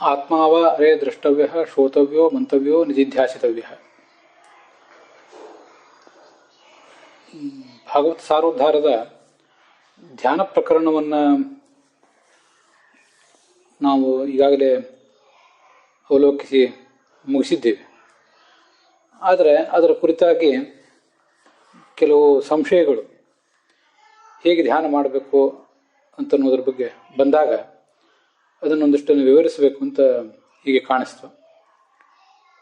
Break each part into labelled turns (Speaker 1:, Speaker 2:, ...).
Speaker 1: ಆತ್ಮಾವ ಅರೇ ದ್ರಷ್ಟವ್ಯ ಶ್ರೋತವ್ಯೋ ಮಂತವ್ಯೋ ನಿಧಿಧ್ಯಾಸಿತವ್ಯ. ಭಾಗವತ ಸಾರೋದ್ಧಾರದ ಧ್ಯಾನ ಪ್ರಕರಣವನ್ನು ನಾವು ಈಗಾಗಲೇ ಅವಲೋಕಿಸಿ ಮುಗಿಸಿದ್ದೇವೆ. ಆದರೆ ಅದರ ಕುರಿತಾಗಿ ಕೆಲವು ಸಂಶಯಗಳು ಹೇಗೆ ಧ್ಯಾನ ಮಾಡಬೇಕು ಅಂತನ್ನೋದ್ರ ಬಗ್ಗೆ ಬಂದಾಗ ಅದನ್ನೊಂದಿಷ್ಟನ್ನು ವಿವರಿಸಬೇಕು ಅಂತ ಹೀಗೆ ಕಾಣಿಸ್ತು.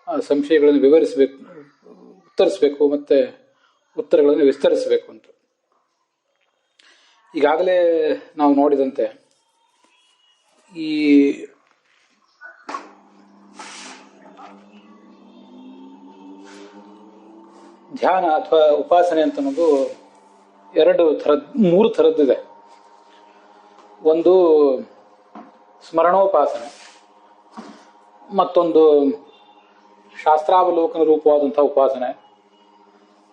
Speaker 1: ಆ ಸಂಶಯಗಳನ್ನು ವಿವರಿಸಬೇಕು, ಉತ್ತರಿಸಬೇಕು ಮತ್ತು ಉತ್ತರಗಳನ್ನು ವಿಸ್ತರಿಸಬೇಕು ಅಂತ. ಈಗಾಗಲೇ ನಾವು ನೋಡಿದಂತೆ ಈ ಧ್ಯಾನ ಅಥವಾ ಉಪಾಸನೆ ಅಂತ ಅನ್ನೋದು ಮೂರು ಥರದ್ದಿದೆ. ಒಂದು ಸ್ಮರಣೋಪಾಸನೆ, ಮತ್ತೊಂದು ಶಾಸ್ತ್ರಾವಲೋಕನ ರೂಪವಾದಂಥ ಉಪಾಸನೆ,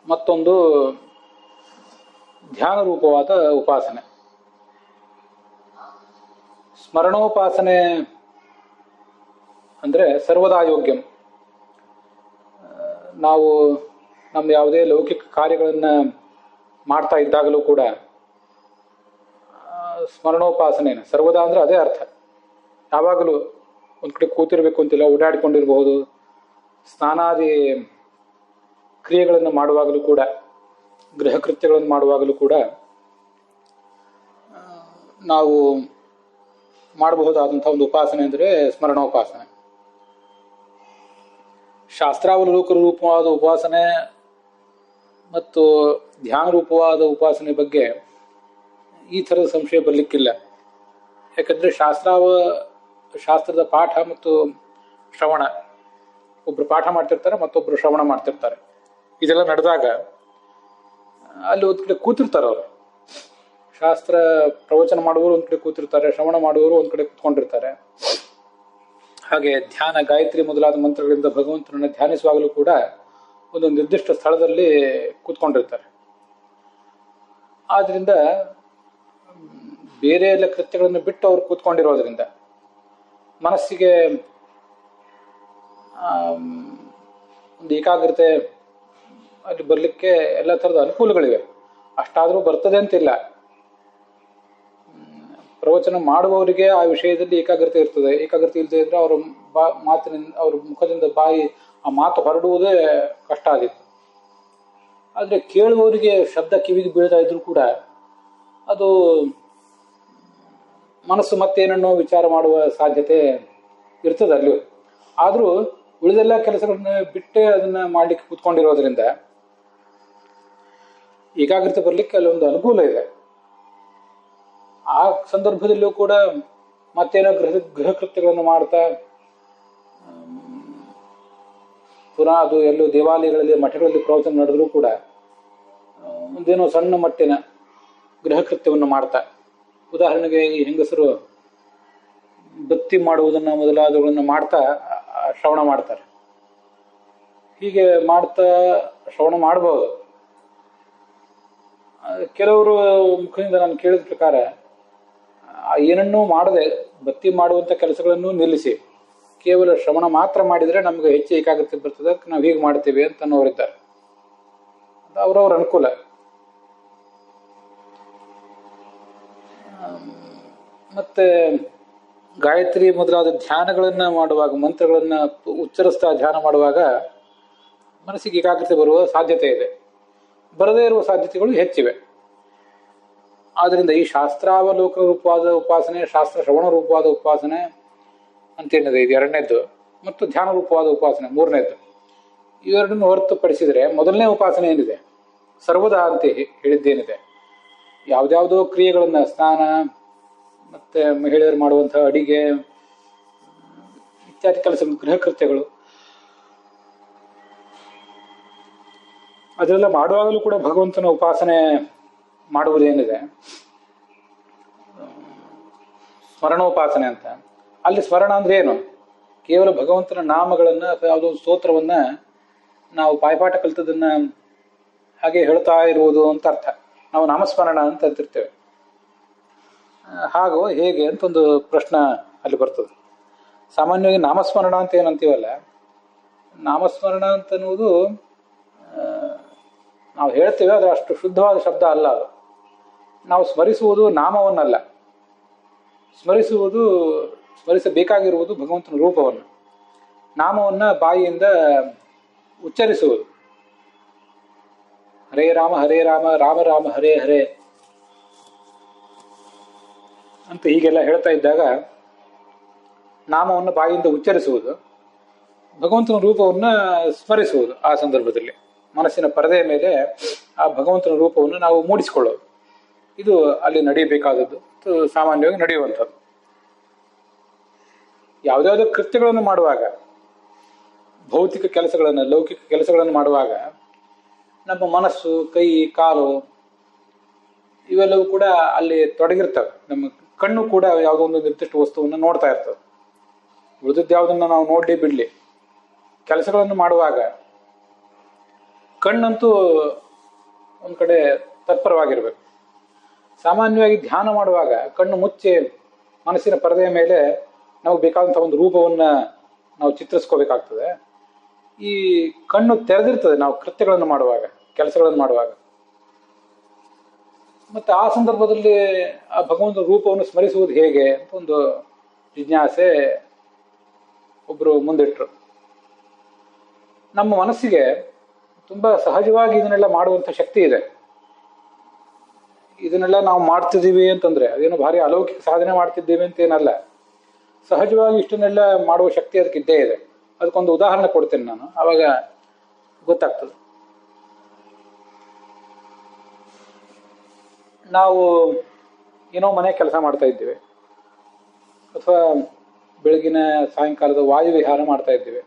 Speaker 1: ಮತ್ತೊಂದು ಧ್ಯಾನ ರೂಪವಾದ ಉಪಾಸನೆ. ಸ್ಮರಣೋಪಾಸನೆ ಅಂದರೆ ಸರ್ವದಾ ಯೋಗ್ಯಂ. ನಾವು ನಮ್ಮ ಯಾವುದೇ ಲೌಕಿಕ ಕಾರ್ಯಗಳನ್ನು ಮಾಡ್ತಾ ಇದ್ದಾಗಲೂ ಕೂಡ ಸ್ಮರಣೋಪಾಸನೆಯನ್ನು ಸರ್ವದಾ ಅಂದರೆ ಅದೇ ಅರ್ಥ. ಯಾವಾಗಲೂ ಒಂದು ಕಡೆ ಕೂತಿರ್ಬೇಕು ಅಂತಿಲ್ಲ, ಓಡಾಡಿಕೊಂಡಿರಬಹುದು. ಸ್ನಾನಾದಿ ಕ್ರಿಯೆಗಳನ್ನು ಮಾಡುವಾಗಲೂ ಕೂಡ, ಗೃಹ ಕೃತ್ಯಗಳನ್ನು ಮಾಡುವಾಗಲೂ ಕೂಡ ನಾವು ಮಾಡಬಹುದಾದಂಥ ಒಂದು ಉಪಾಸನೆ ಅಂದರೆ ಸ್ಮರಣೋಪಾಸನೆ. ಶಾಸ್ತ್ರಾವಲೋಕ ರೂಪವಾದ ಉಪಾಸನೆ ಮತ್ತು ಧ್ಯಾನ ರೂಪವಾದ ಉಪಾಸನೆ ಬಗ್ಗೆ ಈ ಥರದ ಸಂಶಯ ಬರಲಿಕ್ಕಿಲ್ಲ. ಯಾಕಂದರೆ ಶಾಸ್ತ್ರದ ಪಾಠ ಮತ್ತು ಶ್ರವಣ, ಒಬ್ಬರು ಪಾಠ ಮಾಡ್ತಿರ್ತಾರೆ, ಮತ್ತೊಬ್ಬರು ಶ್ರವಣ ಮಾಡ್ತಿರ್ತಾರೆ. ಇದೆಲ್ಲ ನಡೆದಾಗ ಅಲ್ಲಿ ಒಂದು ಕಡೆ ಕೂತಿರ್ತಾರೆ ಅವರು. ಶಾಸ್ತ್ರ ಪ್ರವಚನ ಮಾಡುವವರು ಒಂದು ಕಡೆ ಕೂತಿರ್ತಾರೆ, ಶ್ರವಣ ಮಾಡುವವರು ಒಂದು ಕಡೆ ಕೂತ್ಕೊಂಡಿರ್ತಾರೆ. ಹಾಗೆ ಧ್ಯಾನ, ಗಾಯತ್ರಿ ಮೊದಲಾದ ಮಂತ್ರಗಳಿಂದ ಭಗವಂತನನ್ನು ಧ್ಯಾನಿಸುವಾಗಲೂ ಕೂಡ ಒಂದು ನಿರ್ದಿಷ್ಟ ಸ್ಥಳದಲ್ಲಿ ಕೂತ್ಕೊಂಡಿರ್ತಾರೆ. ಆದ್ರಿಂದ ಬೇರೆ ಎಲ್ಲ ಕೃತ್ಯಗಳನ್ನು ಬಿಟ್ಟು ಅವರು ಕೂತ್ಕೊಂಡಿರೋದ್ರಿಂದ ಮನಸ್ಸಿಗೆ ಒಂದು ಏಕಾಗ್ರತೆ ಅಲ್ಲಿ ಬರಲಿಕ್ಕೆ ಎಲ್ಲ ಥರದ ಅನುಕೂಲಗಳಿವೆ. ಅಷ್ಟಾದರೂ ಬರ್ತದೆ ಅಂತಿಲ್ಲ. ಪ್ರವಚನ ಮಾಡುವವರಿಗೆ ಆ ವಿಷಯದಲ್ಲಿ ಏಕಾಗ್ರತೆ ಇರ್ತದೆ. ಏಕಾಗ್ರತೆ ಇಲ್ಲದೆ ಇದ್ರೆ ಅವರ ಮಾತಿನಿಂದ, ಅವ್ರ ಮುಖದಿಂದ ಆ ಮಾತು ಹೊರಡುವುದೇ ಕಷ್ಟ ಆಗಿತ್ತು. ಆದರೆ ಕೇಳುವವರಿಗೆ ಶಬ್ದ ಕಿವಿಗೆ ಬೀಳ್ತಾ ಇದ್ರು ಕೂಡ ಅದು ಮನಸ್ಸು ಮತ್ತೇನನ್ನೋ ವಿಚಾರ ಮಾಡುವ ಸಾಧ್ಯತೆ ಇರ್ತದೆ ಅಲ್ಲಿ. ಆದರೂ ಉಳಿದೆಲ್ಲ ಕೆಲಸಗಳನ್ನ ಬಿಟ್ಟೇ ಅದನ್ನ ಮಾಡ್ಲಿಕ್ಕೆ ಕೂತ್ಕೊಂಡಿರೋದ್ರಿಂದ ಏಕಾಗ್ರತೆ ಬರಲಿಕ್ಕೆ ಅಲ್ಲೊಂದು ಅನುಕೂಲ ಇದೆ. ಆ ಸಂದರ್ಭದಲ್ಲೂ ಕೂಡ ಮತ್ತೇನೋ ಗೃಹ ಕೃತ್ಯಗಳನ್ನು ಮಾಡ್ತಾ, ಪುನಃ ಅದು ಎಲ್ಲೋ ದೇವಾಲಯಗಳಲ್ಲಿ, ಮಠಗಳಲ್ಲಿ ಪ್ರವಚನ ನಡೆದರೂ ಕೂಡ ಒಂದೇನೋ ಸಣ್ಣ ಮಟ್ಟಿನ ಗೃಹ ಕೃತ್ಯವನ್ನು ಮಾಡ್ತಾ, ಉದಾಹರಣೆಗೆ ಈ ಹೆಂಗಸರು ಬತ್ತಿ ಮಾಡುವುದನ್ನು ಮೊದಲಾದವುಗಳನ್ನು ಮಾಡ್ತಾ ಶ್ರವಣ ಮಾಡ್ತಾರೆ. ಹೀಗೆ ಮಾಡ್ತಾ ಶ್ರವಣ ಮಾಡಬಹುದು. ಕೆಲವರು ಮುಖದಿಂದ ನಾನು ಕೇಳಿದ ಪ್ರಕಾರ ಏನನ್ನೂ ಮಾಡದೆ ಬತ್ತಿ ಮಾಡುವಂಥ ಕೆಲಸಗಳನ್ನು ನಿಲ್ಲಿಸಿ ಕೇವಲ ಶ್ರವಣ ಮಾತ್ರ ಮಾಡಿದರೆ ನಮಗೆ ಹೆಚ್ಚು ಏಕಾಗ್ರತೆ ಬರ್ತದೆ, ನಾವು ಹೀಗೆ ಮಾಡ್ತೇವೆ ಅಂತ ಅನ್ನೋರಿದ್ದಾರೆ. ಅವರವ್ರ ಅನುಕೂಲ. ಮತ್ತೆ ಗಾಯತ್ರಿ ಮೊದಲಾದ ಧ್ಯಾನಗಳನ್ನು ಮಾಡುವಾಗ, ಮಂತ್ರಗಳನ್ನು ಉಚ್ಚರಿಸ್ತಾ ಧ್ಯಾನ ಮಾಡುವಾಗ ಮನಸ್ಸಿಗೆ ಏಕಾಗ್ರತೆ ಬರುವ ಸಾಧ್ಯತೆ ಇದೆ. ಬರದೇ ಇರುವ ಸಾಧ್ಯತೆಗಳು ಹೆಚ್ಚಿವೆ. ಆದ್ದರಿಂದ ಈ ಶಾಸ್ತ್ರಾವಲೋಕ ರೂಪವಾದ ಉಪಾಸನೆ, ಶಾಸ್ತ್ರ ಶ್ರವಣ ರೂಪವಾದ ಉಪಾಸನೆ ಅಂತೇನಿದೆ, ಇದು ಎರಡನೇದ್ದು, ಮತ್ತು ಧ್ಯಾನ ರೂಪವಾದ ಉಪಾಸನೆ ಮೂರನೇದ್ದು. ಇವೆರಡನ್ನು ಹೊರತುಪಡಿಸಿದರೆ ಮೊದಲನೇ ಉಪಾಸನೆ ಏನಿದೆ, ಸರ್ವದಾ ಅಂತ ಹೇಳಿದ್ದೇನಿದೆ, ಯಾವುದ್ಯಾವುದೋ ಕ್ರಿಯೆಗಳನ್ನು, ಸ್ನಾನ ಮತ್ತು ಮಹಿಳೆಯರು ಮಾಡುವಂತಹ ಅಡಿಗೆ ಇತ್ಯಾದಿ ಕೆಲಸಗಳು, ಗೃಹ ಕೃತ್ಯಗಳು, ಅದೆಲ್ಲ ಮಾಡುವಾಗಲೂ ಕೂಡ ಭಗವಂತನ ಉಪಾಸನೆ ಮಾಡುವುದೇನಿದೆ ಸ್ಮರಣೋಪಾಸನೆ ಅಂತ. ಅಲ್ಲಿ ಸ್ಮರಣ ಅಂದ್ರೆ ಏನು? ಕೇವಲ ಭಗವಂತನ ನಾಮಗಳನ್ನು ಅಥವಾ ಯಾವುದೋ ಒಂದು ಸ್ತೋತ್ರವನ್ನ ನಾವು ಬಾಯ್ಪಾಠ ಕಲಿತದನ್ನ ಹಾಗೆ ಹೇಳ್ತಾ ಇರುವುದು ಅಂತ ಅರ್ಥ. ನಾವು ನಾಮಸ್ಮರಣ ಅಂತ ಅಂತಿರ್ತೇವೆ. ಹಾಗೂ ಹೇಗೆ ಅಂತ ಒಂದು ಪ್ರಶ್ನೆ ಅಲ್ಲಿ ಬರ್ತದೆ. ಸಾಮಾನ್ಯವಾಗಿ ನಾಮಸ್ಮರಣ ಅಂತ ಏನಂತೀವಲ್ಲ, ನಾಮಸ್ಮರಣ ಅಂತನ್ನುವುದು ನಾವು ಹೇಳ್ತೇವೆ, ಅದು ಅಷ್ಟು ಶುದ್ಧವಾದ ಶಬ್ದ ಅಲ್ಲ. ಅದು ನಾವು ಸ್ಮರಿಸುವುದು ನಾಮವನ್ನಲ್ಲ, ಸ್ಮರಿಸಬೇಕಾಗಿರುವುದು ಭಗವಂತನ ರೂಪವನ್ನು. ನಾಮವನ್ನು ಬಾಯಿಯಿಂದ ಉಚ್ಚರಿಸುವುದು. ಹರೇ ರಾಮ ರಾಮ ರಾಮ ಹರೇ ಹರೇ ಅಂತ ಹೀಗೆಲ್ಲ ಹೇಳ್ತಾ ಇದ್ದಾಗ ನಾಮವನ್ನು ಬಾಯಿಯಿಂದ ಉಚ್ಚರಿಸುವುದು, ಭಗವಂತನ ರೂಪವನ್ನು ಸ್ಮರಿಸುವುದು. ಆ ಸಂದರ್ಭದಲ್ಲಿ ಮನಸ್ಸಿನ ಪರದೆಯ ಮೇಲೆ ಆ ಭಗವಂತನ ರೂಪವನ್ನು ನಾವು ಮೂಡಿಸಿಕೊಳ್ಳೋದು. ಇದು ಅಲ್ಲಿ ನಡೆಯಬೇಕಾದದ್ದು, ಸಾಮಾನ್ಯವಾಗಿ ನಡೆಯುವಂಥದ್ದು. ಯಾವುದಾವುದೋ ಕೃತ್ಯಗಳನ್ನು ಮಾಡುವಾಗ, ಭೌತಿಕ ಕೆಲಸಗಳನ್ನು, ಲೌಕಿಕ ಕೆಲಸಗಳನ್ನು ಮಾಡುವಾಗ ನಮ್ಮ ಮನಸ್ಸು, ಕೈ, ಕಾಲು ಇವೆಲ್ಲವೂ ಕೂಡ ಅಲ್ಲಿ ತೊಡಗಿರ್ತವೆ. ನಮ್ಮ ಕಣ್ಣು ಕೂಡ ಯಾವುದೋ ಒಂದು ನಿರ್ದಿಷ್ಟ ವಸ್ತುವನ್ನು ನೋಡ್ತಾ ಇರ್ತವೆ. ಉಳಿದದ್ದು ಯಾವುದನ್ನು ನಾವು ನೋಡಲಿ ಬಿಡಲಿ, ಕೆಲಸಗಳನ್ನು ಮಾಡುವಾಗ ಕಣ್ಣಂತೂ ಒಂದು ಕಡೆ ತತ್ಪರವಾಗಿರ್ಬೇಕು. ಸಾಮಾನ್ಯವಾಗಿ ಧ್ಯಾನ ಮಾಡುವಾಗ ಕಣ್ಣು ಮುಚ್ಚಿ ಮನಸ್ಸಿನ ಪರದೆಯ ಮೇಲೆ ನಾವು ಬೇಕಾದಂಥ ಒಂದು ರೂಪವನ್ನು ನಾವು ಚಿತ್ರಿಸ್ಕೋಬೇಕಾಗ್ತದೆ. ಈ ಕಣ್ಣು ತೆರೆದಿರ್ತದೆ ನಾವು ಕೃತ್ಯಗಳನ್ನು ಮಾಡುವಾಗ, ಕೆಲಸಗಳನ್ನು ಮಾಡುವಾಗ. ಮತ್ತು ಆ ಸಂದರ್ಭದಲ್ಲಿ ಆ ಭಗವಂತನ ರೂಪವನ್ನು ಸ್ಮರಿಸುವುದು ಹೇಗೆ ಅಂತ ಒಂದು ಜಿಜ್ಞಾಸೆ ಒಬ್ಬರು ಮುಂದಿಟ್ಟರು. ನಮ್ಮ ಮನಸ್ಸಿಗೆ ತುಂಬ ಸಹಜವಾಗಿ ಇದನ್ನೆಲ್ಲ ಮಾಡುವಂಥ ಶಕ್ತಿ ಇದೆ. ಇದನ್ನೆಲ್ಲ ನಾವು ಮಾಡ್ತಿದ್ದೀವಿ ಅಂತಂದರೆ ಅದೇನು ಭಾರಿ ಅಲೌಕಿಕ ಸಾಧನೆ ಮಾಡ್ತಿದ್ದೀವಿ ಅಂತ ಏನಲ್ಲ. ಸಹಜವಾಗಿ ಇಷ್ಟನ್ನೆಲ್ಲ ಮಾಡುವ ಶಕ್ತಿ ಅದಕ್ಕಿದ್ದೇ ಇದೆ. ಅದಕ್ಕೊಂದು ಉದಾಹರಣೆ ಕೊಡ್ತೇನೆ ನಾನು, ಆವಾಗ ಗೊತ್ತಾಗ್ತದೆ. ನಾವು ಏನೋ ಮನೆ ಕೆಲಸ ಮಾಡ್ತಾ ಇದ್ದೀವಿ, ಅಥವಾ ಬೆಳಗಿನ ಸಾಯಂಕಾಲದ ವಾಯುವಿಹಾರ ಮಾಡ್ತಾ ಇದ್ದೀವಿ.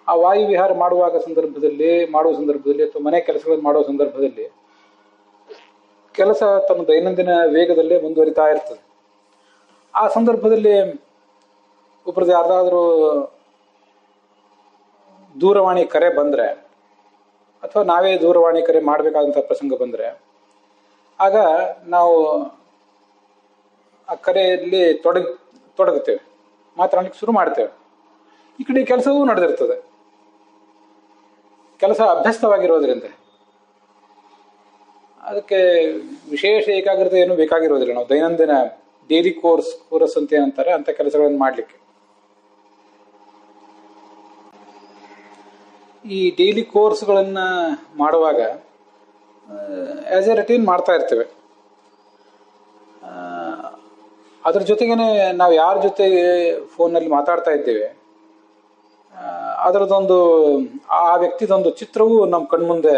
Speaker 1: ಆ ವಾಯುವಿಹಾರ ಮಾಡುವ ಸಂದರ್ಭದಲ್ಲಿ ಅಥವಾ ಮನೆ ಕೆಲಸಗಳನ್ನು ಮಾಡುವ ಸಂದರ್ಭದಲ್ಲಿ ಕೆಲಸ ತನ್ನ ದೈನಂದಿನ ವೇಗದಲ್ಲೇ ಮುಂದುವರಿತಾ ಇರ್ತದೆ. ಆ ಸಂದರ್ಭದಲ್ಲಿ ಒಬ್ಬರದ್ದು ಯಾರ್ದಾದ್ರೂ ದೂರವಾಣಿ ಕರೆ ಬಂದರೆ, ಅಥವಾ ನಾವೇ ದೂರವಾಣಿ ಕರೆ ಮಾಡಬೇಕಾದಂಥ ಪ್ರಸಂಗ ಬಂದರೆ, ಆಗ ನಾವು ಆ ಕರೆಯಲ್ಲಿ ತೊಡಗುತ್ತೇವೆ, ಮಾತನಾಡಲಿಕ್ಕೆ ಶುರು ಮಾಡ್ತೇವೆ. ಈ ಕಡೆ ಕೆಲಸವೂ ನಡೆದಿರ್ತದೆ. ಕೆಲಸ ಅಭ್ಯಸ್ತವಾಗಿರೋದ್ರಿಂದ ಅದಕ್ಕೆ ವಿಶೇಷ ಏಕಾಗ್ರತೆ ಏನು ಬೇಕಾಗಿರೋದಿಲ್ಲ. ನಾವು ದೈನಂದಿನ ಡೈಲಿ ಕೋರ್ಸ್ ಅಂತ ಏನಂತಾರೆ ಅಂತ ಕೆಲಸಗಳನ್ನು ಮಾಡಲಿಕ್ಕೆ ಈ ಡೈಲಿ ಕೋರ್ಸ್ಗಳನ್ನು ಮಾಡುವಾಗ ಆಸ್ ಎ ರಟೀನ್ ಮಾಡ್ತಾ ಇರ್ತೇವೆ. ಅದ್ರ ಜೊತೆಗೇನೆ ನಾವು ಯಾರ ಜೊತೆ ಫೋನಲ್ಲಿ ಮಾತಾಡ್ತಾ ಇದ್ದೇವೆ ಅದರದೊಂದು ಆ ವ್ಯಕ್ತಿದೊಂದು ಚಿತ್ರವೂ ನಮ್ಮ ಕಣ್ಮುಂದೆ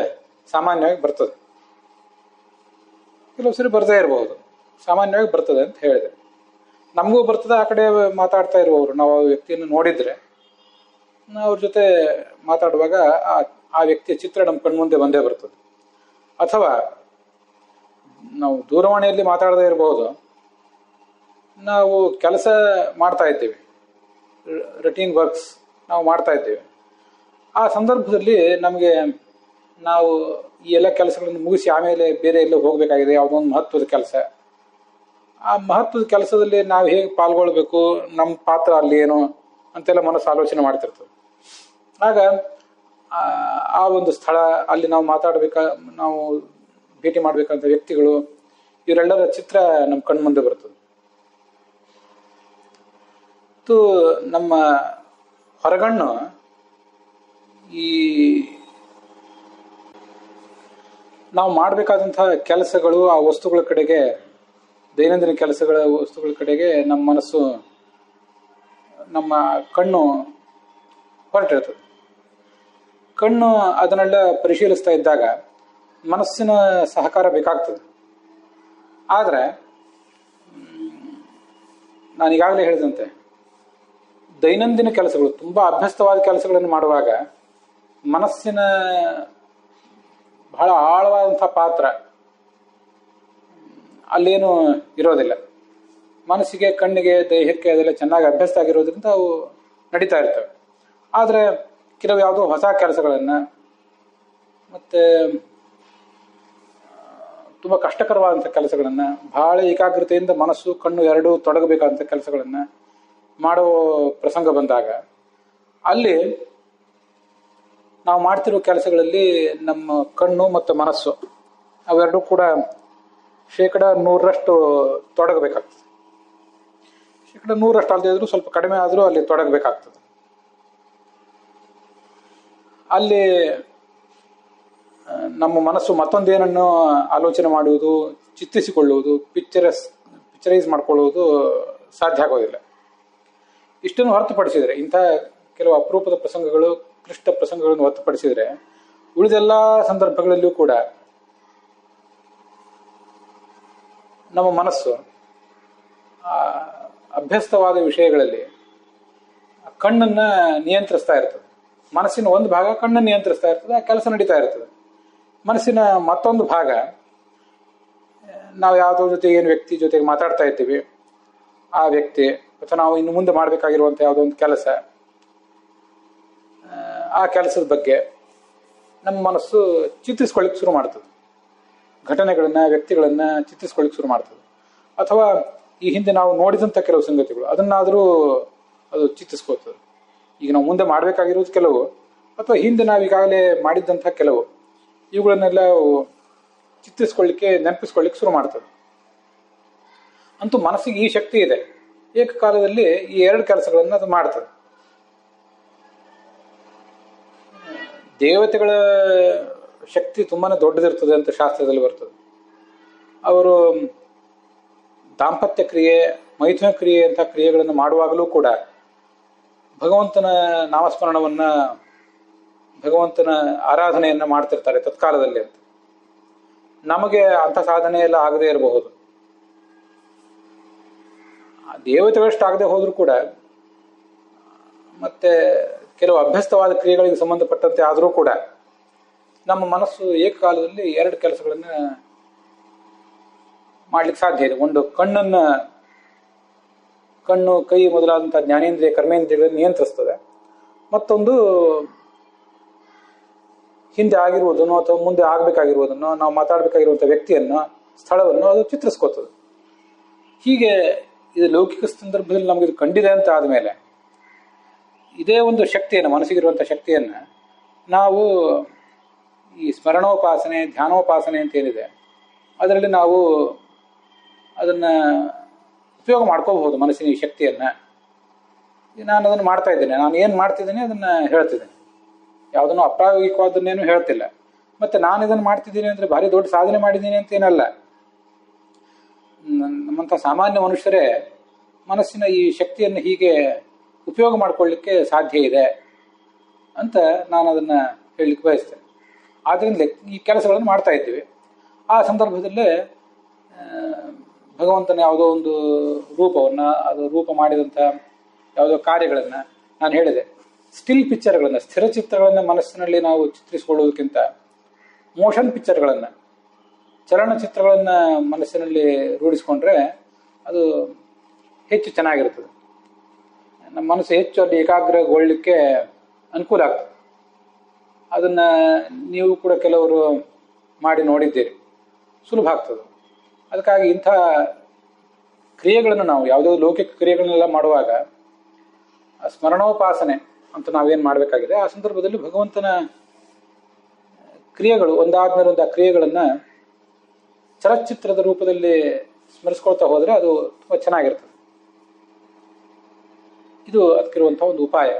Speaker 1: ಸಾಮಾನ್ಯವಾಗಿ ಬರ್ತದೆ. ಕೆಲವು ಸರಿ ಬರದೇ ಇರಬಹುದು, ಸಾಮಾನ್ಯವಾಗಿ ಬರ್ತದೆ ಅಂತ ಹೇಳಿದೆ. ನಮಗೂ ಬರ್ತದೆ. ಆ ಕಡೆ ಮಾತಾಡ್ತಾ ಇರುವವರು ನಾವು ಆ ವ್ಯಕ್ತಿಯನ್ನು ನೋಡಿದರೆ ನಾವು ಅವ್ರ ಜೊತೆ ಮಾತಾಡುವಾಗ ಆ ವ್ಯಕ್ತಿಯ ಚಿತ್ರ ನಮ್ಮ ಕಣ್ಮುಂದೆ ಬಂದೇ ಬರ್ತದೆ. ಅಥವಾ ನಾವು ದೂರವಾಣಿಯಲ್ಲಿ ಮಾತಾಡದೇ ಇರಬಹುದು, ನಾವು ಕೆಲಸ ಮಾಡ್ತಾ ಇದ್ದೀವಿ, ರೂಟೀನ್ ವರ್ಕ್ಸ್ ನಾವು ಮಾಡ್ತಾ ಇದ್ದೇವೆ. ಆ ಸಂದರ್ಭದಲ್ಲಿ ನಮಗೆ ನಾವು ಈ ಎಲ್ಲ ಕೆಲಸಗಳನ್ನು ಮುಗಿಸಿ ಆಮೇಲೆ ಬೇರೆ ಎಲ್ಲೋ ಹೋಗಬೇಕಾಗಿದೆ, ಯಾವುದೋ ಒಂದು ಮಹತ್ವದ ಕೆಲಸ. ಆ ಮಹತ್ವದ ಕೆಲಸದಲ್ಲಿ ನಾವು ಹೇಗೆ ಪಾಲ್ಗೊಳ್ಬೇಕು, ನಮ್ಮ ಪಾತ್ರ ಅಲ್ಲಿ ಏನು ಅಂತೆಲ್ಲ ಮನಸ್ಸು ಆಲೋಚನೆ ಮಾಡ್ತಿರ್ತದೆ. ಆಗ ಆ ಒಂದು ಸ್ಥಳ, ಅಲ್ಲಿ ನಾವು ನಾವು ಭೇಟಿ ಮಾಡಬೇಕಂತ ವ್ಯಕ್ತಿಗಳು, ಇವರೆಲ್ಲರ ಚಿತ್ರ ನಮ್ಮ ಕಣ್ಮುಂದೆ ಬರ್ತದೆ. ನಮ್ಮ ಹೊರಗಣ್ಣು ಈ ನಾವು ಮಾಡಬೇಕಾದಂತಹ ಕೆಲಸಗಳು, ಆ ವಸ್ತುಗಳ ಕಡೆಗೆ, ದೈನಂದಿನ ವಸ್ತುಗಳ ಕಡೆಗೆ ನಮ್ಮ ಮನಸ್ಸು, ನಮ್ಮ ಕಣ್ಣು ಹೊರಟಿರ್ತದೆ. ಕಣ್ಣು ಅದನ್ನೆಲ್ಲ ಪರಿಶೀಲಿಸ್ತಾ ಇದ್ದಾಗ ಮನಸ್ಸಿನ ಸಹಕಾರ ಬೇಕಾಗ್ತದೆ. ಆದರೆ ನಾನು ಈಗಾಗಲೇ ಹೇಳಿದಂತೆ ದೈನಂದಿನ ಕೆಲಸಗಳು, ತುಂಬ ಅಭ್ಯಸ್ತವಾದ ಕೆಲಸಗಳನ್ನು ಮಾಡುವಾಗ ಮನಸ್ಸಿನ ಬಹಳ ಆಳವಾದಂಥ ಪಾತ್ರ ಅಲ್ಲೇನು ಇರೋದಿಲ್ಲ. ಮನಸ್ಸಿಗೆ, ಕಣ್ಣಿಗೆ, ದೇಹಕ್ಕೆ ಅದೆಲ್ಲ ಚೆನ್ನಾಗಿ ಅಭ್ಯಸ್ತ ಆಗಿರೋದ್ರಿಂದ ಅವು ನಡೀತಾ ಇರ್ತವೆ. ಆದರೆ ಕೆಲವು ಯಾವುದೋ ಹೊಸ ಕೆಲಸಗಳನ್ನು ಮತ್ತು ತುಂಬ ಕಷ್ಟಕರವಾದಂಥ ಕೆಲಸಗಳನ್ನು, ಬಹಳ ಏಕಾಗ್ರತೆಯಿಂದ ಮನಸ್ಸು ಕಣ್ಣು ಎರಡೂ ತೊಡಗಬೇಕಾದಂಥ ಕೆಲಸಗಳನ್ನು ಮಾಡೋ ಪ್ರಸಂಗ ಬಂದಾಗ ಅಲ್ಲಿ ನಾವು ಮಾಡ್ತಿರೋ ಕೆಲಸಗಳಲ್ಲಿ ನಮ್ಮ ಕಣ್ಣು ಮತ್ತು ಮನಸ್ಸು ಅವೆರಡೂ ಕೂಡ 100% ತೊಡಗಬೇಕಾಗ್ತದೆ. 100% ಅಲ್ಲದೆ ಇದ್ರೂ ಸ್ವಲ್ಪ ಕಡಿಮೆ ಆದರೂ ಅಲ್ಲಿ ತೊಡಗಬೇಕಾಗ್ತದೆ. ಅಲ್ಲಿ ನಮ್ಮ ಮನಸ್ಸು ಮತ್ತೊಂದೇನನ್ನು ಆಲೋಚನೆ ಮಾಡುವುದು, ಚಿತ್ರಿಸಿಕೊಳ್ಳುವುದು, ಪಿಕ್ಚರೈಸ್ ಮಾಡ್ಕೊಳ್ಳುವುದು ಸಾಧ್ಯ ಆಗೋದಿಲ್ಲ. ಇಷ್ಟನ್ನು ಹೊರತುಪಡಿಸಿದರೆ, ಇಂಥ ಕೆಲವು ಅಪರೂಪದ ಪ್ರಸಂಗಗಳು, ಕ್ಲಿಷ್ಟ ಪ್ರಸಂಗಗಳನ್ನು ಹೊರತುಪಡಿಸಿದರೆ ಉಳಿದೆಲ್ಲ ಸಂದರ್ಭಗಳಲ್ಲಿಯೂ ಕೂಡ ನಮ್ಮ ಮನಸ್ಸು ಅಭ್ಯಸ್ತವಾದ ವಿಷಯಗಳಲ್ಲಿ ಕಣ್ಣನ್ನು ನಿಯಂತ್ರಿಸ್ತಾ ಇರ್ತದೆ. ಮನಸ್ಸಿನ ಒಂದು ಭಾಗ ಕಣ್ಣನ್ನು ನಿಯಂತ್ರಿಸ್ತಾ ಇರ್ತದೆ, ಆ ಕೆಲಸ ನಡೀತಾ ಇರ್ತದೆ. ಮನಸ್ಸಿನ ಮತ್ತೊಂದು ಭಾಗ, ನಾವು ಯಾವುದೋ ಜೊತೆ ಏನು ವ್ಯಕ್ತಿ ಜೊತೆಗೆ ಮಾತಾಡ್ತಾ ಇರ್ತೀವಿ, ಆ ವ್ಯಕ್ತಿ ಅಥವಾ ನಾವು ಇನ್ನು ಮುಂದೆ ಮಾಡಬೇಕಾಗಿರುವಂಥ ಯಾವುದೋ ಒಂದು ಕೆಲಸ, ಆ ಕೆಲಸದ ಬಗ್ಗೆ ನಮ್ಮ ಮನಸ್ಸು ಚಿತ್ರಿಸ್ಕೊಳ್ಳಿಕ್ಕೆ ಶುರು ಮಾಡ್ತದೆ. ಘಟನೆಗಳನ್ನು, ವ್ಯಕ್ತಿಗಳನ್ನು ಚಿತ್ರಿಸ್ಕೊಳ್ಳಿಕ್ಕೆ ಶುರು ಮಾಡ್ತದೆ. ಅಥವಾ ಈ ಹಿಂದೆ ನಾವು ನೋಡಿದಂಥ ಕೆಲವು ಸಂಗತಿಗಳು ಅದನ್ನಾದರೂ ಅದು ಚಿತ್ರಿಸ್ಕೊಳ್ತದೆ. ಈಗ ನಾವು ಮುಂದೆ ಮಾಡಬೇಕಾಗಿರೋದು ಕೆಲವು, ಅಥವಾ ಹಿಂದೆ ನಾವು ಈಗಾಗಲೇ ಮಾಡಿದ್ದಂಥ ಕೆಲವು, ಇವುಗಳನ್ನೆಲ್ಲ ಚಿತ್ರಿಸ್ಕೊಳ್ಳಿಕ್ಕೆ, ನೆನಪಿಸ್ಕೊಳ್ಳಿಕ್ಕೆ ಶುರು ಮಾಡ್ತದೆ. ಅಂತೂ ಮನಸ್ಸಿಗೆ ಈ ಶಕ್ತಿ ಇದೆ. ಏಕಕಾಲದಲ್ಲಿ ಈ ಎರಡು ಕೆಲಸಗಳನ್ನು ಅದು ಮಾಡ್ತದೆ. ದೇವತೆಗಳ ಶಕ್ತಿ ತುಂಬಾನೇ ದೊಡ್ಡದಿರ್ತದೆ ಅಂತ ಶಾಸ್ತ್ರದಲ್ಲಿ ಬರ್ತದೆ. ಅವರು ದಾಂಪತ್ಯ ಕ್ರಿಯೆ, ಮೈಥುನ ಕ್ರಿಯೆ ಅಂತ ಕ್ರಿಯೆಗಳನ್ನು ಮಾಡುವಾಗಲೂ ಕೂಡ ಭಗವಂತನ ನಾಮಸ್ಮರಣವನ್ನ, ಭಗವಂತನ ಆರಾಧನೆಯನ್ನ ಮಾಡ್ತಿರ್ತಾರೆ ತತ್ಕಾಲದಲ್ಲಿ ಅಂತ. ನಮಗೆ ಅಂಥ ಸಾಧನೆ ಎಲ್ಲ ಆಗದೆ ಇರಬಹುದು. ದೇವತೆಗಳಷ್ಟು ಆಗದೆ ಹೋದ್ರೂ ಕೂಡ, ಮತ್ತೆ ಕೆಲವು ಅಭ್ಯಸ್ತವಾದ ಕ್ರಿಯೆಗಳಿಗೆ ಸಂಬಂಧಪಟ್ಟಂತೆ ಆದರೂ ಕೂಡ ನಮ್ಮ ಮನಸ್ಸು ಏಕಕಾಲದಲ್ಲಿ ಎರಡು ಕೆಲಸಗಳನ್ನ ಮಾಡ್ಲಿಕ್ಕೆ ಸಾಧ್ಯ ಇದೆ. ಒಂದು ಕಣ್ಣು, ಕೈ ಮೊದಲಾದಂಥ ಜ್ಞಾನೇಂದ್ರಿಯ, ಕರ್ಮೇಂದ್ರಿಯಗಳನ್ನು ನಿಯಂತ್ರಿಸ್ತದೆ. ಮತ್ತೊಂದು ಹಿಂದೆ ಆಗಿರುವುದನ್ನು ಅಥವಾ ಮುಂದೆ ಆಗಬೇಕಾಗಿರುವುದನ್ನು, ನಾವು ಮಾತಾಡಬೇಕಾಗಿರುವಂಥ ವ್ಯಕ್ತಿಯನ್ನು, ಸ್ಥಳವನ್ನು ಅದು ಚಿತ್ರಿಸ್ಕೋತದೆ. ಹೀಗೆ ಇದು ಲೌಕಿಕ ಸಂದರ್ಭದಲ್ಲಿ ನಮಗೆ ಇದು ಕಂಡಿದೆ ಅಂತ ಆದಮೇಲೆ, ಇದೇ ಒಂದು ಶಕ್ತಿಯನ್ನು, ಮನಸ್ಸಿಗಿರುವಂಥ ಶಕ್ತಿಯನ್ನು ನಾವು ಈ ಸ್ಮರಣೋಪಾಸನೆ, ಧ್ಯಾನೋಪಾಸನೆ ಅಂತ ಏನಿದೆ ಅದರಲ್ಲಿ ನಾವು ಅದನ್ನು ಉಪಯೋಗ ಮಾಡ್ಕೋಬಹುದು. ಮನಸ್ಸಿನ ಈ ಶಕ್ತಿಯನ್ನು ನಾನು ಅದನ್ನು ಮಾಡ್ತಾ ಇದ್ದೇನೆ, ನಾನು ಏನು ಮಾಡ್ತಿದ್ದೇನೆ ಅದನ್ನು ಹೇಳ್ತಿದ್ದೇನೆ, ಯಾವುದನ್ನು ಅಪ್ರಾಯೋಗಿಕವಾದನ್ನೇನು ಹೇಳ್ತಿಲ್ಲ. ಮತ್ತು ನಾನು ಇದನ್ನು ಮಾಡ್ತಿದ್ದೀನಿ ಅಂದರೆ ಭಾರಿ ದೊಡ್ಡ ಸಾಧನೆ ಮಾಡಿದ್ದೀನಿ ಅಂತ ಏನಲ್ಲ. ನಮ್ಮಂಥ ಸಾಮಾನ್ಯ ಮನುಷ್ಯರೇ ಮನಸ್ಸಿನ ಈ ಶಕ್ತಿಯನ್ನು ಹೀಗೆ ಉಪಯೋಗ ಮಾಡಿಕೊಳ್ಳಿಕ್ಕೆ ಸಾಧ್ಯ ಇದೆ ಅಂತ ನಾನು ಅದನ್ನು ಹೇಳಲಿಕ್ಕೆ ಬಯಸ್ತೇನೆ. ಆದ್ದರಿಂದ ಈ ಕೆಲಸಗಳನ್ನು ಮಾಡ್ತಾ ಇದ್ದೀವಿ. ಆ ಸಂದರ್ಭದಲ್ಲೇ ಭಗವಂತನ ಯಾವುದೋ ಒಂದು ರೂಪವನ್ನು, ಅದು ರೂಪ ಮಾಡಿದಂಥ ಯಾವುದೋ ಕಾರ್ಯಗಳನ್ನು, ನಾನು ಹೇಳಿದೆ, ಸ್ಟಿಲ್ ಪಿಕ್ಚರ್ಗಳನ್ನು, ಸ್ಥಿರ ಚಿತ್ರಗಳನ್ನು ಮನಸ್ಸಿನಲ್ಲಿ ನಾವು ಚಿತ್ರಿಸಿಕೊಳ್ಳೋದಕ್ಕಿಂತ ಮೋಷನ್ ಪಿಕ್ಚರ್ಗಳನ್ನು, ಚಲನಚಿತ್ರಗಳನ್ನು ಮನಸ್ಸಿನಲ್ಲಿ ರೂಢಿಸ್ಕೊಂಡ್ರೆ ಅದು ಹೆಚ್ಚು ಚೆನ್ನಾಗಿರ್ತದೆ. ನಮ್ಮ ಮನಸ್ಸು ಹೆಚ್ಚು ಅಲ್ಲಿ ಏಕಾಗ್ರಗೊಳ್ಳಲಿಕ್ಕೆ ಅನುಕೂಲ ಆಗ್ತದೆ. ಅದನ್ನು ನೀವು ಕೂಡ ಕೆಲವರು ಮಾಡಿ ನೋಡಿದ್ದೀರಿ, ಸುಲಭ ಆಗ್ತದೆ. ಅದಕ್ಕಾಗಿ ಇಂಥ ಕ್ರಿಯೆಗಳನ್ನು ನಾವು ಯಾವುದೋ ಲೌಕಿಕ ಕ್ರಿಯೆಗಳನ್ನೆಲ್ಲ ಮಾಡುವಾಗ ಸ್ಮರಣೋಪಾಸನೆ ಅಂತ ನಾವೇನು ಮಾಡಬೇಕಾಗಿದೆ, ಆ ಸಂದರ್ಭದಲ್ಲಿ ಭಗವಂತನ ಕ್ರಿಯೆಗಳು ಒಂದಾದ್ಮೇಲೆ ಒಂದು ಆ ಕ್ರಿಯೆಗಳನ್ನು ಚಲಚಿತ್ರದ ರೂಪದಲ್ಲಿ ಸ್ಮರಿಸ್ಕೊಳ್ತಾ ಹೋದರೆ ಅದು ತುಂಬ ಚೆನ್ನಾಗಿರ್ತದೆ. ಇದು ಅದಕ್ಕಿರುವಂಥ ಒಂದು ಉಪಾಯ.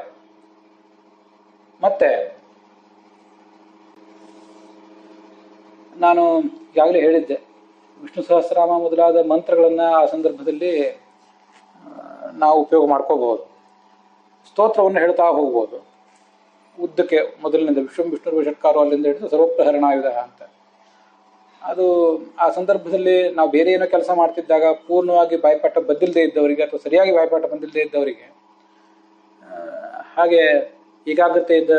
Speaker 1: ಮತ್ತೆ ನಾನು ಈಗಾಗಲೇ ಹೇಳಿದ್ದೆ, ವಿಷ್ಣು ಸಹಸ್ರನಾಮ ಮೊದಲಾದ ಮಂತ್ರಗಳನ್ನು ಆ ಸಂದರ್ಭದಲ್ಲಿ ನಾವು ಉಪಯೋಗ ಮಾಡ್ಕೋಬಹುದು. ಸ್ತೋತ್ರವನ್ನು ಹೇಳ್ತಾ ಹೋಗ್ಬೋದು ಉದ್ದಕ್ಕೆ. ಮೊದಲಿನಿಂದ ವಿಷ್ಣು ಷಟ್ಕಾರೋ ಅಲ್ಲಿಂದ ಹಿಡಿದು ಸರ್ವಪ್ರಹರಣಾಯುಧ ಅಂತ. ಅದು ಆ ಸಂದರ್ಭದಲ್ಲಿ ನಾವು ಬೇರೆ ಏನೋ ಕೆಲಸ ಮಾಡ್ತಿದ್ದಾಗ ಪೂರ್ಣವಾಗಿ ಬಾಯ್ಪಾಠ ಬಂದಿಲ್ಲದೆ ಇದ್ದವರಿಗೆ ಅಥವಾ ಸರಿಯಾಗಿ ಬಾಯ್ಪಾಠ ಬಂದಿಲ್ಲದೆ ಇದ್ದವರಿಗೆ ಹಾಗೆ ಏಕಾಗ್ರತೆಯಿಂದ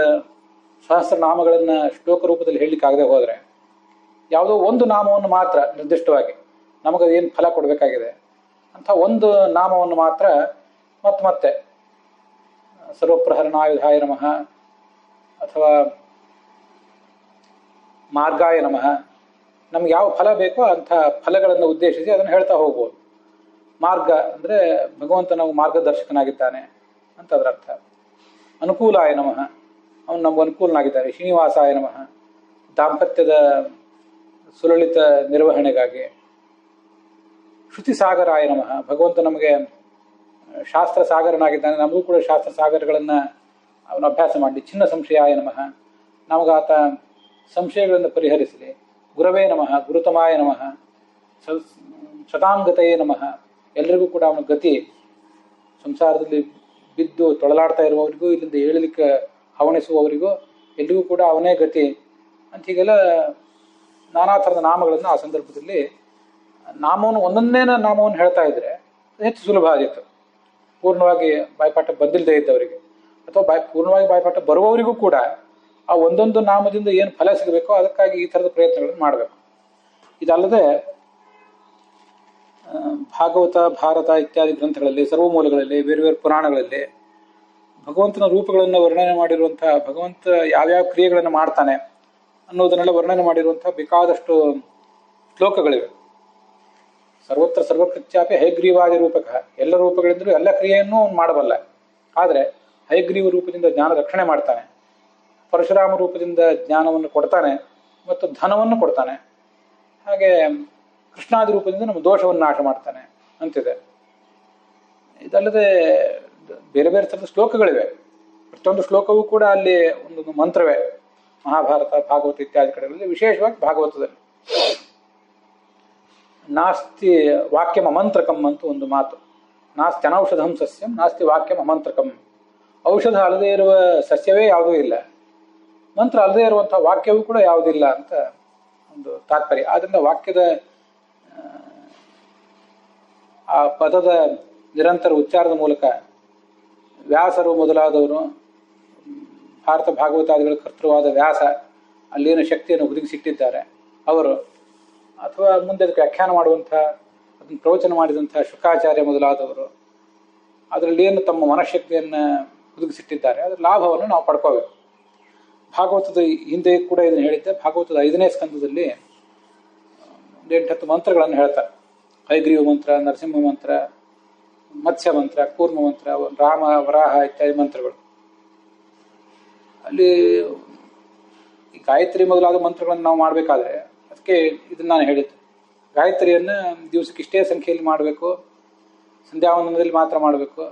Speaker 1: ಸಹಸ್ರನಾಮಗಳನ್ನು ಶ್ಲೋಕ ರೂಪದಲ್ಲಿ ಹೇಳಲಿಕ್ಕಾಗದೆ ಹೋದರೆ ಯಾವುದೋ ಒಂದು ನಾಮವನ್ನು ಮಾತ್ರ ನಿರ್ದಿಷ್ಟವಾಗಿ ನಮಗದೇನು ಫಲ ಕೊಡಬೇಕಾಗಿದೆ ಅಂಥ ಒಂದು ನಾಮವನ್ನು ಮಾತ್ರ ಮತ್ತೆ ಸರ್ವಪ್ರಹರಣಾಯುಧಾಯ ನಮಃ ಅಥವಾ ಮಾರ್ಗಾಯ ನಮಃ, ನಮ್ಗೆ ಯಾವ ಫಲ ಬೇಕೋ ಅಂಥ ಫಲಗಳನ್ನು ಉದ್ದೇಶಿಸಿ ಅದನ್ನು ಹೇಳ್ತಾ ಹೋಗ್ಬೋದು. ಮಾರ್ಗ ಅಂದರೆ ಭಗವಂತ ನಾವು ಮಾರ್ಗದರ್ಶಕನಾಗಿದ್ದಾನೆ ಅಂತ ಅದರ ಅರ್ಥ. ಅನುಕೂಲಾಯ ನಮಃ, ಅವನು ನಮ್ಗೆ ಅನುಕೂಲನಾಗಿದ್ದಾನೆ. ಶ್ರೀನಿವಾಸಾಯ ನಮಃ, ದಾಂಪತ್ಯದ ಸುಲಲಿತ ನಿರ್ವಹಣೆಗಾಗಿ. ಶ್ರುತಿ ಸಾಗರಾಯ ನಮಃ, ಭಗವಂತ ನಮಗೆ ಶಾಸ್ತ್ರ ಸಾಗರನಾಗಿದ್ದಾನೆ, ನಮಗೂ ಕೂಡ ಶಾಸ್ತ್ರ ಸಾಗರಗಳನ್ನು ಅವನು ಅಭ್ಯಾಸ ಮಾಡಲಿ. ಚಿನ್ನ ಸಂಶಯಾಯ ನಮಃ, ನಮಗಾತ ಸಂಶಯಗಳನ್ನು ಪರಿಹರಿಸಲಿ. ಗುರವೇ ನಮಃ, ಗುರುತಮಾಯ ನಮಃ, ಶತಾಂಗತೆಯೇ ನಮಃ, ಎಲ್ಲರಿಗೂ ಕೂಡ ಅವನ ಗತಿ. ಸಂಸಾರದಲ್ಲಿ ಬಿದ್ದು ತೊಳಲಾಡ್ತಾ ಇರುವವರಿಗೂ, ಇಲ್ಲಿಂದ ಏಳಲಿಕ್ಕೆ ಹವಣಿಸುವವರಿಗೂ ಎಲ್ಲಿಗೂ ಕೂಡ ಅವನೇ ಗತಿ ಅಂತ ಹೀಗೆಲ್ಲ ನಾನಾ ಥರದ ನಾಮಗಳನ್ನು ಆ ಸಂದರ್ಭದಲ್ಲಿ ನಾಮವನ್ನು ಒಂದೊಂದೇ ನಾಮವನ್ನು ಹೇಳ್ತಾ ಇದ್ರೆ ಹೆಚ್ಚು ಸುಲಭ ಆಗಿತ್ತು. ಪೂರ್ಣವಾಗಿ ಬಾಯ್ಪಾಠ ಬಂದಿಲ್ಲದೆ ಇದ್ದವರಿಗೆ ಅಥವಾ ಪೂರ್ಣವಾಗಿ ಬಾಯ್ಪಾಠ ಬರುವವರಿಗೂ ಕೂಡ ಆ ಒಂದೊಂದು ನಾಮದಿಂದ ಏನು ಫಲ ಸಿಗಬೇಕೋ ಅದಕ್ಕಾಗಿ ಈ ಥರದ ಪ್ರಯತ್ನಗಳನ್ನು ಮಾಡಬೇಕು. ಇದಲ್ಲದೆ ಭಾಗವತ, ಭಾರತ ಇತ್ಯಾದಿ ಗ್ರಂಥಗಳಲ್ಲಿ, ಸರ್ವಮೂಲಗಳಲ್ಲಿ, ಬೇರೆ ಬೇರೆ ಪುರಾಣಗಳಲ್ಲಿ ಭಗವಂತನ ರೂಪಗಳನ್ನು ವರ್ಣನೆ ಮಾಡಿರುವಂತಹ, ಭಗವಂತ ಯಾವ್ಯಾವ ಕ್ರಿಯೆಗಳನ್ನು ಮಾಡ್ತಾನೆ ಅನ್ನೋದನ್ನೆಲ್ಲ ವರ್ಣನೆ ಮಾಡಿರುವಂತಹ ಬೇಕಾದಷ್ಟು ಶ್ಲೋಕಗಳಿವೆ. ಸರ್ವತ್ರ ಸರ್ವಕೃತ್ಯಾಪಿ ಹಯಗ್ರೀವಾದಿ ರೂಪಕ, ಎಲ್ಲ ರೂಪಗಳಿಂದಲೂ ಎಲ್ಲ ಕ್ರಿಯೆಯನ್ನು ಅವನು ಮಾಡಬಲ್ಲ. ಆದರೆ ಹಯಗ್ರೀವ ರೂಪದಿಂದ ಜ್ಞಾನ ರಕ್ಷಣೆ ಮಾಡ್ತಾನೆ, ಪರಶುರಾಮ ರೂಪದಿಂದ ಜ್ಞಾನವನ್ನು ಕೊಡ್ತಾನೆ ಮತ್ತು ಧನವನ್ನು ಕೊಡ್ತಾನೆ, ಹಾಗೆ ಕೃಷ್ಣಾದಿ ರೂಪದಿಂದ ನಮ್ಮ ದೋಷವನ್ನು ನಾಶ ಮಾಡ್ತಾನೆ ಅಂತಿದೆ. ಇದಲ್ಲದೆ ಬೇರೆ ಬೇರೆ ಥರದ ಶ್ಲೋಕಗಳಿವೆ. ಪ್ರತಿಯೊಂದು ಶ್ಲೋಕವೂ ಕೂಡ ಅಲ್ಲಿ ಒಂದೊಂದು ಮಂತ್ರವೇ. ಮಹಾಭಾರತ, ಭಾಗವತ ಇತ್ಯಾದಿ ಕಡೆಗಳಲ್ಲಿ, ವಿಶೇಷವಾಗಿ ಭಾಗವತದಲ್ಲಿ ನಾಸ್ತಿ ವಾಕ್ಯಂ ಅಮಂತ್ರಕಂ ಅಂತ ಒಂದು ಮಾತು. ನಾಸ್ತಿ ಅನೌಷಧಂ ಸಸ್ಯಂ ನಾಸ್ತಿ ವಾಕ್ಯಂ ಅಮಂತ್ರಕಂ. ಔಷಧ ಅಲ್ಲದೆ ಇರುವ ಸಸ್ಯವೇ ಯಾವುದೂ ಇಲ್ಲ, ಮಂತ್ರ ಅಲ್ಲದೆ ಇರುವಂಥ ವಾಕ್ಯವೂ ಕೂಡ ಯಾವುದಿಲ್ಲ ಅಂತ ಒಂದು ತಾತ್ಪರ್ಯ. ಆದ್ದರಿಂದ ವಾಕ್ಯದ ಆ ಪದದ ನಿರಂತರ ಉಚ್ಚಾರದ ಮೂಲಕ ವ್ಯಾಸರು ಮೊದಲಾದವರು, ಭಾರತ ಭಾಗವತಾದಿಗಳ ಕರ್ತೃವಾದ ವ್ಯಾಸ ಅಲ್ಲೇನು ಶಕ್ತಿಯನ್ನು ಹುದುಗಿಸಿಟ್ಟಿದ್ದಾರೆ ಅವರು, ಅಥವಾ ಮುಂದೆ ಅದಕ್ಕೆ ವ್ಯಾಖ್ಯಾನ ಮಾಡುವಂಥ, ಅದನ್ನು ಪ್ರವಚನ ಮಾಡಿದಂಥ ಶುಕಾಚಾರ್ಯ ಮೊದಲಾದವರು ಅದರಲ್ಲಿ ಏನು ತಮ್ಮ ಮನಃಶಕ್ತಿಯನ್ನು ಹುದುಗಿಸಿಟ್ಟಿದ್ದಾರೆ ಅದರ ಲಾಭವನ್ನು ನಾವು ಪಡ್ಕೋಬೇಕು. ಭಾಗವತದ ಹಿಂದೆ ಕೂಡ ಇದನ್ನು ಹೇಳಿದ್ದೆ. ಭಾಗವತದ 5ನೇ ಸ್ಕಂದದಲ್ಲಿ 8-10 ಮಂತ್ರಗಳನ್ನು ಹೇಳ್ತಾರೆ. ಹಯಗ್ರೀವ ಮಂತ್ರ, ನರಸಿಂಹ ಮಂತ್ರ, ಮತ್ಸ್ಯ ಮಂತ್ರ, ಕೂರ್ಮ ಮಂತ್ರ, ರಾಮ, ವರಾಹ ಇತ್ಯಾದಿ ಮಂತ್ರಗಳು. ಅಲ್ಲಿ ಈ ಗಾಯತ್ರಿ ಮೊದಲಾದ ಮಂತ್ರಗಳನ್ನು ನಾವು ಮಾಡಬೇಕಾದ್ರೆ ಅದಕ್ಕೆ ಇದನ್ನು ನಾನು ಹೇಳಿದ್ದು, ಗಾಯತ್ರಿಯನ್ನು ದಿವಸಕ್ಕೆ ಇಷ್ಟೇ ಸಂಖ್ಯೆಯಲ್ಲಿ ಮಾಡಬೇಕು, ಸಂಧ್ಯಾವಂದನದಲ್ಲಿ ಮಾತ್ರ ಮಾಡಬೇಕು,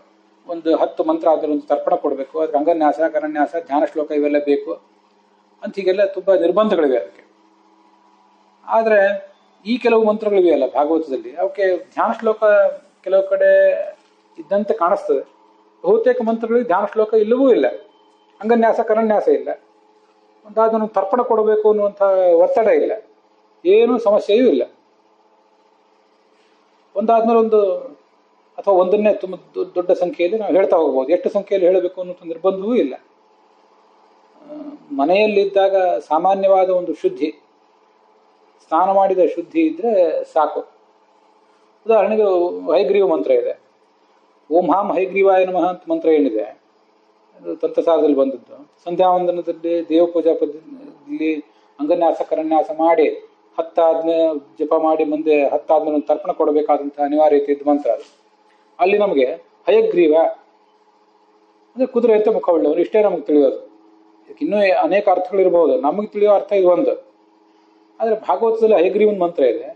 Speaker 1: ಒಂದು 10 ಮಂತ್ರ ಆದರೂ ಒಂದು ತರ್ಪಣ ಕೊಡಬೇಕು, ಅದಕ್ಕೆ ಅಂಗನ್ಯಾಸ, ಕರನ್ಯಾಸ, ಧ್ಯಾನ ಶ್ಲೋಕ ಇವೆಲ್ಲ ಬೇಕು ಅಂತ ಹೀಗೆಲ್ಲ ತುಂಬ ನಿರ್ಬಂಧಗಳಿವೆ ಅದಕ್ಕೆ. ಆದರೆ ಈ ಕೆಲವು ಮಂತ್ರಗಳಿವೆಯಲ್ಲ ಭಾಗವತದಲ್ಲಿ, ಅವಕ್ಕೆ ಧ್ಯಾನ ಶ್ಲೋಕ ಕೆಲವು ಕಡೆ ಇದ್ದಂತೆ ಕಾಣಿಸ್ತದೆ. ಬಹುತೇಕ ಮಂತ್ರಗಳಿಗೆ ಧ್ಯಾನ ಶ್ಲೋಕ ಇಲ್ಲವೂ ಇಲ್ಲ, ಅಂಗನ್ಯಾಸ, ಕರನ್ಯಾಸ ಇಲ್ಲ, ಒಂದಾದನ್ನು ತರ್ಪಣ ಕೊಡಬೇಕು ಅನ್ನುವಂಥ ಒತ್ತಡ ಇಲ್ಲ, ಏನೂ ಸಮಸ್ಯೆಯೂ ಇಲ್ಲ. ಒಂದಾದ್ಮೇಲೆ ಒಂದು ಅಥವಾ ಒಂದನ್ನೇ ತುಂಬ ದೊಡ್ಡ ಸಂಖ್ಯೆಯಲ್ಲಿ ನಾವು ಹೇಳ್ತಾ ಹೋಗ್ಬೋದು. ಎಷ್ಟು ಸಂಖ್ಯೆಯಲ್ಲಿ ಹೇಳಬೇಕು ಅನ್ನೋ ನಿರ್ಬಂಧವೂ ಇಲ್ಲ. ಮನೆಯಲ್ಲಿದ್ದಾಗ ಸಾಮಾನ್ಯವಾದ ಒಂದು ಶುದ್ಧಿ, ಸ್ನಾನ ಮಾಡಿದ ಶುದ್ಧಿ ಇದ್ದರೆ ಸಾಕು. ಉದಾಹರಣೆಗೆ ಹಯಗ್ರೀವ ಮಂತ್ರ ಇದೆ, ಓಂ ಹಾಂ ಹಯಗ್ರೀವಾಯ ನಮಃ ಅಂತ ಮಂತ್ರ ಏನಿದೆ ಅದು ತಂತ್ರಸಾರದಲ್ಲಿ ಬಂದದ್ದು. ಸಂಧ್ಯಾವಂದನದಲ್ಲಿ ದೇವಪೂಜಾ ಪದ್ಧತಿಯಲ್ಲಿ ಅಂಗನ್ಯಾಸ, ಕರನ್ಯಾಸ ಮಾಡಿ 10 ಆದ್ಮೇಲೆ ಜಪ ಮಾಡಿ ಮುಂದೆ 10 ಆದ್ಮೇಲೆ ಒಂದು ತರ್ಪಣ ಕೊಡಬೇಕಾದಂಥ ಅನಿವಾರ್ಯತೆ ಇದ್ದ ಮಂತ್ರ ಅದು. ಅಲ್ಲಿ ನಮಗೆ ಹಯಗ್ರೀವ ಅಂದರೆ ಕುದುರೆ ಅಂತ ಮುಖವುಳ್ಳವನು, ಇಷ್ಟೇ ನಮಗೆ ತಿಳಿಯೋದು. ಇನ್ನೂ ಅನೇಕ ಅರ್ಥಗಳಿರ್ಬೋದು, ನಮಗೆ ತಿಳಿಯೋ ಅರ್ಥ ಇದು ಒಂದು. ಆದರೆ ಭಾಗವತದಲ್ಲಿ ಹಯಗ್ರೀವನ ಮಂತ್ರ ಇದೆ,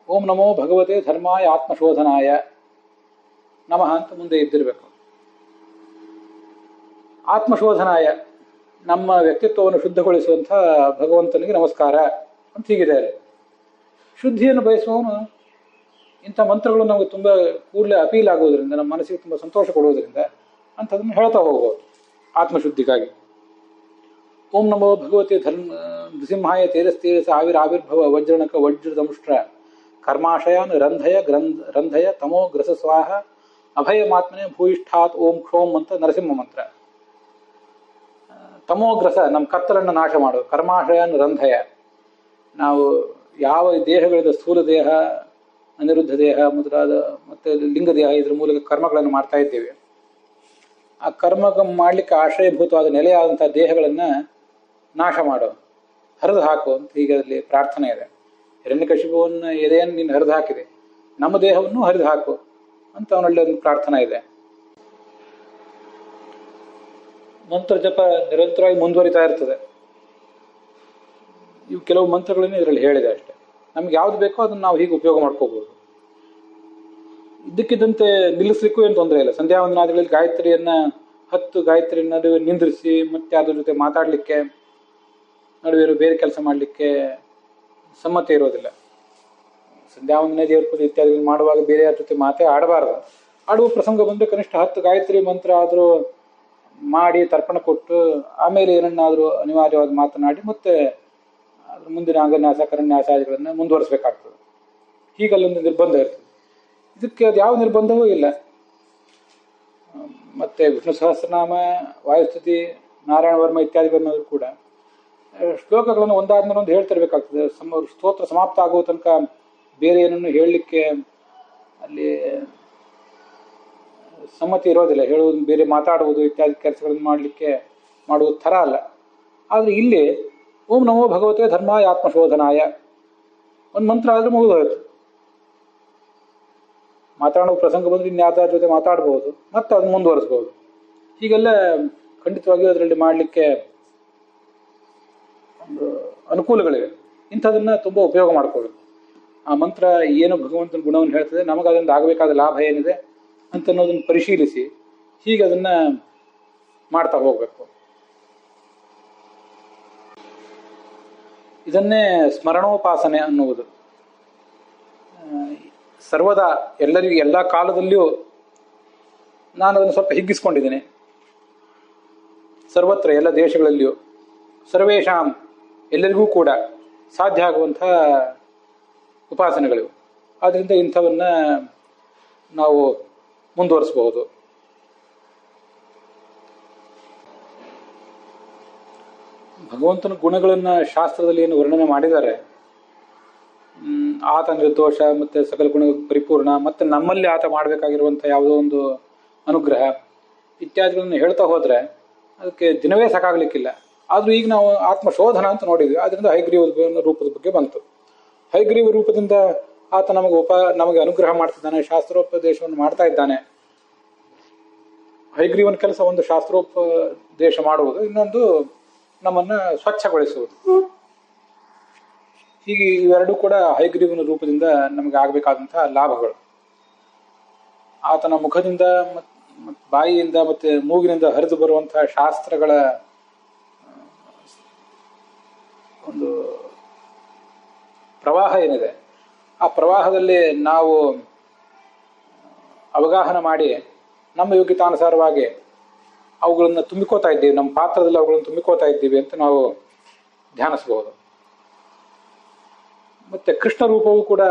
Speaker 1: ಓಂ ನಮೋ ಭಗವತೆ ಧರ್ಮಾಯ ಆತ್ಮಶೋಧನಾಯ ನಮಃ ಅಂತ ಮುಂದೆ ಇದ್ದಿರಬೇಕು. ಆತ್ಮಶೋಧನಾಯ, ನಮ್ಮ ವ್ಯಕ್ತಿತ್ವವನ್ನು ಶುದ್ಧಗೊಳಿಸುವಂಥ ಭಗವಂತನಿಗೆ ನಮಸ್ಕಾರ ಅಂತ ಹೀಗಿದೆ ಅಲ್ಲಿ. ಶುದ್ಧಿಯನ್ನು ಬಯಸುವವನು ಇಂಥ ಮಂತ್ರಗಳು ನಮಗೆ ತುಂಬ ಕೂಡಲೇ ಅಪೀಲ್ ಆಗೋದ್ರಿಂದ, ನಮ್ಮ ಮನಸ್ಸಿಗೆ ತುಂಬ ಸಂತೋಷ ಕೊಡೋದ್ರಿಂದ ಅಂಥದನ್ನು ಹೇಳ್ತಾ ಹೋಗ್ಬೋದು ಆತ್ಮಶುದ್ಧಿಗಾಗಿ. ಓಂ ನಮೋ ಭಗವತಿ ನೃಸಿಂಹಾಯ ತೇಜಸ್ತೇಜಸ ಆವಿರ್ಭವ ವಜ್ರಣಕ ವಜ್ರದಮುಷ್ಟ್ರ ಕರ್ಮಾಶಯಾನ್ ರಂಧಯ ತಮೋ ಗ್ರಸ ಸ್ವಾಹ ಅಭಯಮಾತ್ಮನೆ ಭೂಯಿಷ್ಠಾತ್ ಓಂ ಕ್ಷೋಂ ಅಂತ ನರಸಿಂಹ ಮಂತ್ರ. ತಮೋಗ್ರಸ, ನಮ್ಮ ಕತ್ತಲನ್ನು ನಾಶ ಮಾಡು. ಕರ್ಮಾಶಯಾನ್ ರಂಧಯ, ನಾವು ಯಾವ ದೇಹಗಳಿಂದ ಸ್ಥೂಲ ದೇಹ, ಅನಿರುದ್ಧ ದೇಹ ಮೊದಲಾದ ಮತ್ತು ಲಿಂಗ ದೇಹ ಇದ್ರ ಮೂಲಕ ಕರ್ಮಗಳನ್ನು ಮಾಡ್ತಾ ಇದ್ದೇವೆ, ಆ ಕರ್ಮ ಮಾಡಲಿಕ್ಕೆ ಆಶ್ರಯಭೂತವಾದ ನೆಲೆಯಾದಂಥ ದೇಹಗಳನ್ನು ನಾಶ ಮಾಡು, ಹರಿದು ಹಾಕು ಅಂತ ಹೀಗೆ ಅಲ್ಲಿ ಪ್ರಾರ್ಥನೆ ಇದೆ. ಹಿರಣ್ಯಕಶಿಪುವನ್ನ ಎದೆಯನ್ನು ನೀನು ಹರಿದು ಹಾಕಿದೆ, ನಮ್ಮ ದೇಹವನ್ನು ಹರಿದು ಹಾಕು ಅಂತ ಅವನಲ್ಲಿ ಒಂದು ಪ್ರಾರ್ಥನಾ ಇದೆ. ಮಂತ್ರ ಜಪ ನಿರಂತರವಾಗಿ ಮುಂದುವರಿತಾ ಇರ್ತದೆ. ಇವು ಕೆಲವು ಮಂತ್ರಗಳನ್ನು ಇದರಲ್ಲಿ ಹೇಳಿದೆ ಅಷ್ಟೆ. ನಮ್ಗೆ ಯಾವ್ದು ಬೇಕೋ ಅದನ್ನು ನಾವು ಹೀಗೆ ಉಪಯೋಗ ಮಾಡ್ಕೋಬಹುದು. ಇದ್ದಕ್ಕಿದ್ದಂತೆ ನಿಲ್ಲಿಸ್ಲಿಕ್ಕೂ ಏನು ತೊಂದರೆ ಇಲ್ಲ. ಸಂಧ್ಯಾ ವಂದನಾದಿಗಳಲ್ಲಿ ಗಾಯತ್ರಿಯನ್ನ 10 ಗಾಯತ್ರಿ ನಡುವೆ ನಿಂದ್ರಿಸಿ ಮತ್ತೆ ಅದ್ರ ಜೊತೆ ಮಾತಾಡಲಿಕ್ಕೆ, ನಡುವೆ ಬೇರೆ ಕೆಲಸ ಮಾಡಲಿಕ್ಕೆ ಸಮ್ಮತಿ ಇರೋದಿಲ್ಲ. ಸಂಧ್ಯಾ ವಂದನೆ, ದೇವರ ಪೂಜೆ ಇತ್ಯಾದಿ ಮಾಡುವಾಗ ಬೇರೆ ಜೊತೆ ಮಾತೇ ಆಡಬಾರದು. ಆಡುವ ಪ್ರಸಂಗ ಬಂದರೆ ಕನಿಷ್ಠ 10 ಗಾಯತ್ರಿ ಮಂತ್ರ ಆದರೂ ಮಾಡಿ ತರ್ಪಣ ಕೊಟ್ಟು ಆಮೇಲೆ ಏನನ್ನಾದರೂ ಅನಿವಾರ್ಯವಾಗಿ ಮಾತನಾಡಿ ಮತ್ತೆ ಅದ್ರ ಮುಂದಿನ ಅಂಗನ್ಯಾಸ ಕರನ್ಯಾಸಾದಿಗಳನ್ನು ಮುಂದುವರಿಸಬೇಕಾಗ್ತದೆ. ಹೀಗಲ್ಲೊಂದು ನಿರ್ಬಂಧ ಇರ್ತದೆ. ಇದಕ್ಕೆ ಅದು ಯಾವ ನಿರ್ಬಂಧವೂ ಇಲ್ಲ. ಮತ್ತೆ ವಿಷ್ಣು ಸಹಸ್ರನಾಮ, ವಾಯುಸ್ತುತಿ, ನಾರಾಯಣ ವರ್ಮ ಇತ್ಯಾದಿಗಳನ್ನಾದರೂ ಕೂಡ ಶ್ಲೋಕಗಳನ್ನು ಒಂದಾದ್ಮೇಲೆ ಒಂದು ಹೇಳ್ತಿರ್ಬೇಕಾಗ್ತದೆ. ಸ್ತೋತ್ರ ಸಮಾಪ್ತ ಆಗುವ ತನಕ ಬೇರೆ ಏನನ್ನು ಹೇಳಲಿಕ್ಕೆ ಅಲ್ಲಿ ಸಮ್ಮತಿ ಇರೋದಿಲ್ಲ. ಹೇಳುವುದು, ಬೇರೆ ಮಾತಾಡುವುದು ಇತ್ಯಾದಿ ಕೆಲಸಗಳನ್ನು ಮಾಡುವುದು ಥರ ಅಲ್ಲ. ಆದರೆ ಇಲ್ಲಿ ಓಂ ನಮೋ ಭಗವತೆ ಧರ್ಮಾಯ ಆತ್ಮಶೋಧನಾಯ ಒಂದು ಮಂತ್ರ ಆದರೂ ಮುಗಿದೋಯ್ತು. ಮಾತಾಡೋ ಪ್ರಸಂಗ ಬಂದರೆ ಇನ್ಯಾವುದಾರ ಜೊತೆ ಮಾತಾಡ್ಬೋದು, ಮತ್ತೆ ಅದನ್ನು ಮುಂದುವರಿಸ್ಬೋದು. ಹೀಗೆಲ್ಲ ಖಂಡಿತವಾಗಿಯೂ ಅದರಲ್ಲಿ ಮಾಡಲಿಕ್ಕೆ ಒಂದು ಅನುಕೂಲಗಳಿವೆ. ಇಂಥದನ್ನು ತುಂಬ ಉಪಯೋಗ ಮಾಡ್ಕೊಳ್ಳೋದು. ಆ ಮಂತ್ರ ಏನು ಭಗವಂತನ ಗುಣವನ್ನು ಹೇಳ್ತದೆ, ನಮಗೆ ಅದರಿಂದ ಆಗಬೇಕಾದ ಲಾಭ ಏನಿದೆ ಅಂತ ಅನ್ನೋದನ್ನು ಪರಿಶೀಲಿಸಿ ಹೀಗೆ ಅದನ್ನು ಮಾಡ್ತಾ ಹೋಗಬೇಕು. ಇದನ್ನೇ ಸ್ಮರಣೋಪಾಸನೆ ಅನ್ನುವುದು. ಸರ್ವದಾ ಎಲ್ಲರಿಗೂ ಎಲ್ಲ ಕಾಲದಲ್ಲಿಯೂ ನಾನು ಅದನ್ನು ಸ್ವಲ್ಪ ಹಿಗ್ಗಿಸ್ಕೊಂಡಿದ್ದೇನೆ. ಸರ್ವತ್ರ ಎಲ್ಲ ದೇಶಗಳಲ್ಲಿಯೂ ಸರ್ವೇಶಾಂ ಎಲ್ಲರಿಗೂ ಕೂಡ ಸಾಧ್ಯ ಆಗುವಂಥ ಉಪಾಸನೆಗಳಿವು. ಆದ್ದರಿಂದ ಇಂಥವನ್ನ ನಾವು ಮುಂದುವರಿಸಬಹುದು. ಭಗವಂತನ ಗುಣಗಳನ್ನು ಶಾಸ್ತ್ರದಲ್ಲಿ ಏನು ವರ್ಣನೆ ಮಾಡಿದ್ದಾರೆ, ಆತ ನಿರ್ದೋಷ ಮತ್ತೆ ಸಕಲ ಗುಣ ಪರಿಪೂರ್ಣ, ಮತ್ತೆ ನಮ್ಮಲ್ಲಿ ಆತ ಮಾಡಬೇಕಾಗಿರುವಂಥ ಯಾವುದೋ ಒಂದು ಅನುಗ್ರಹ ಇತ್ಯಾದಿಗಳನ್ನು ಹೇಳ್ತಾ ಹೋದರೆ ಅದಕ್ಕೆ ದಿನವೇ ಸಾಕಾಗಲಿಕ್ಕಿಲ್ಲ. ಆದರೂ ಈಗ ನಾವು ಆತ್ಮಶೋಧನ ಅಂತ ನೋಡಿದ್ವಿ. ಅದರಿಂದ ಹೈಗ್ರೀವ ರೂಪದ ಬಗ್ಗೆ ಬಂತು. ಹೈಗ್ರೀವ ರೂಪದಿಂದ ಆತ ನಮಗೆ ಅನುಗ್ರಹ ಮಾಡ್ತಿದ್ದಾನೆ, ಶಾಸ್ತ್ರೋಪದೇಶವನ್ನು ಮಾಡ್ತಾ ಇದ್ದಾನೆ. ಹೈಗ್ರೀವನ ಕೆಲಸ ಒಂದು ಶಾಸ್ತ್ರೋಪದೇಶ ಮಾಡುವುದು, ಇನ್ನೊಂದು ನಮ್ಮನ್ನ ಸ್ವಚ್ಛಗೊಳಿಸುವುದು. ಹೀಗೆ ಇವೆರಡೂ ಕೂಡ ಹೈಗ್ರೀವನ ರೂಪದಿಂದ ನಮಗೆ ಆಗಬೇಕಾದಂತಹ ಲಾಭಗಳು. ಆತನ ಮುಖದಿಂದ ಬಾಯಿಯಿಂದ ಮತ್ತೆ ಮೂಗಿನಿಂದ ಹರಿದು ಬರುವಂತಹ ಶಾಸ್ತ್ರಗಳ ಒಂದು ಪ್ರವಾಹ ಏನಿದೆ, ಆ ಪ್ರವಾಹದಲ್ಲಿ ನಾವು ಅವಗಾಹನ ಮಾಡಿ ನಮ್ಮ ಯೋಗ್ಯತಾನುಸಾರವಾಗಿ ಅವುಗಳನ್ನು ತುಂಬಿಕೋತಾ ಇದ್ದೀವಿ, ನಮ್ಮ ಪಾತ್ರದಲ್ಲಿ ಅವುಗಳನ್ನು ತುಂಬಿಕೋತಾ ಇದ್ದೀವಿ ಅಂತ ನಾವು ಧ್ಯಾನಿಸಬಹುದು. ಮತ್ತೆ ಕೃಷ್ಣ ರೂಪವೂ ಕೂಡ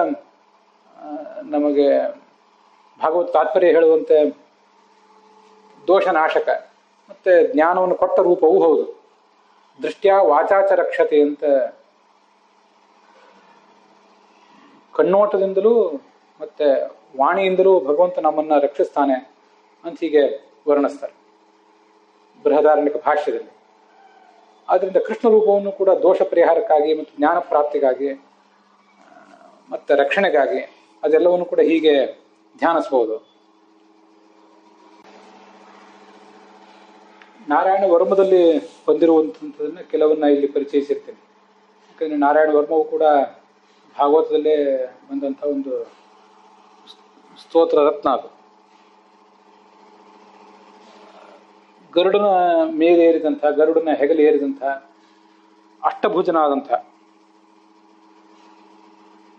Speaker 1: ನಮಗೆ ಭಾಗವತ್ ತಾತ್ಪರ್ಯ ಹೇಳುವಂತೆ ದೋಷನಾಶಕ ಮತ್ತೆ ಜ್ಞಾನವನ್ನು ಕೊಟ್ಟ ರೂಪವೂ ಹೌದು. ದೃಷ್ಟ್ಯಾ ವಾಚಾಚ ರಕ್ಷತೆ ಅಂತ ಕಣ್ಣೋಟದಿಂದಲೂ ಮತ್ತೆ ವಾಣಿಯಿಂದಲೂ ಭಗವಂತ ನಮ್ಮನ್ನ ರಕ್ಷಿಸ್ತಾನೆ ಅಂತ ಹೀಗೆ ವರ್ಣಿಸ್ತಾರೆ ಬೃಹದಾರಣ್ಯಕ ಭಾಷ್ಯದಲ್ಲಿ. ಆದ್ದರಿಂದ ಕೃಷ್ಣ ರೂಪವನ್ನು ಕೂಡ ದೋಷ ಪರಿಹಾರಕ್ಕಾಗಿ ಮತ್ತು ಜ್ಞಾನ ಪ್ರಾಪ್ತಿಗಾಗಿ ಮತ್ತೆ ರಕ್ಷಣೆಗಾಗಿ ಅದೆಲ್ಲವನ್ನು ಕೂಡ ಹೀಗೆ ಧ್ಯಾನಿಸಬಹುದು. ನಾರಾಯಣ ವರ್ಮದಲ್ಲಿ ಬಂದಿರುವಂಥದ್ದನ್ನು ಕೆಲವನ್ನ ಇಲ್ಲಿ ಪರಿಚಯಿಸಿರ್ತೇನೆ. ಯಾಕಂದರೆ ನಾರಾಯಣ ವರ್ಮವು ಕೂಡ ಭಾಗವತದಲ್ಲೇ ಬಂದಂಥ ಒಂದು ಸ್ತೋತ್ರ ರತ್ನ ಅದು. ಗರುಡನ ಮೇಲೆ ಏರಿದಂಥ, ಗರುಡನ ಹೆಗಲು ಏರಿದಂಥ ಅಷ್ಟಭುಜನಾದಂಥ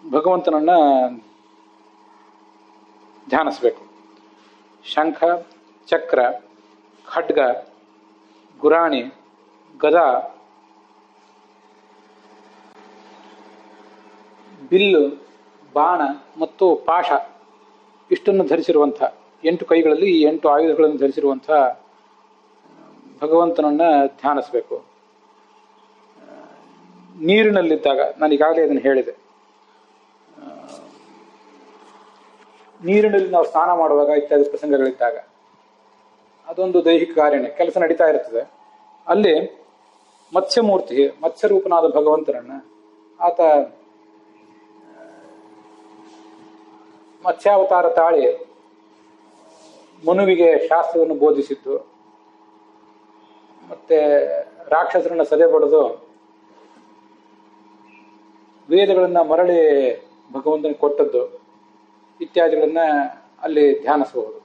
Speaker 1: ಭಗವಂತನನ್ನ ಧ್ಯಾನಿಸಬೇಕು. ಶಂಖ, ಚಕ್ರ, ಖಡ್ಗ, ಗುರಾಣಿ, ಗದಾ, ಬಿಲ್ಲು, ಬಾಣ ಮತ್ತು ಪಾಶ ಇಷ್ಟನ್ನು ಧರಿಸಿರುವಂಥ 8 ಕೈಗಳಲ್ಲಿ ಈ 8 ಆಯುಧಗಳನ್ನು ಧರಿಸಿರುವಂಥ ಭಗವಂತನನ್ನ ಧ್ಯಾನಿಸಬೇಕು. ನೀರಿನಲ್ಲಿದ್ದಾಗ, ನಾನು ಈಗಾಗಲೇ ಅದನ್ನು ಹೇಳಿದೆ, ನೀರಿನಲ್ಲಿ ನಾವು ಸ್ನಾನ ಮಾಡುವಾಗ ಇತ್ಯಾದಿ ಪ್ರಸಂಗಗಳಿದ್ದಾಗ ಅದೊಂದು ದೈಹಿಕ ಕಾರ್ಯನೇ, ಕೆಲಸ ನಡೀತಾ ಇರ್ತದೆ. ಅಲ್ಲಿ ಮತ್ಸ್ಯಮೂರ್ತಿ, ಮತ್ಸ್ಯರೂಪನಾದ ಭಗವಂತನನ್ನ ಆತ ಮತ್ಸ್ಯಾವತಾರ ತಾಳಿ ಮನುವಿಗೆ ಶಾಸ್ತ್ರವನ್ನು ಬೋಧಿಸಿದ್ದು, ಮತ್ತೆ ರಾಕ್ಷಸರನ್ನ ಸದೆ ಬಡಿದು ವೇದಗಳನ್ನ ಮರಳಿ ಭಗವಂತನಿಗೆ ಕೊಟ್ಟದ್ದು ಇತ್ಯಾದಿಗಳನ್ನ ಅಲ್ಲಿ ಧ್ಯಾನಿಸಬಹುದು.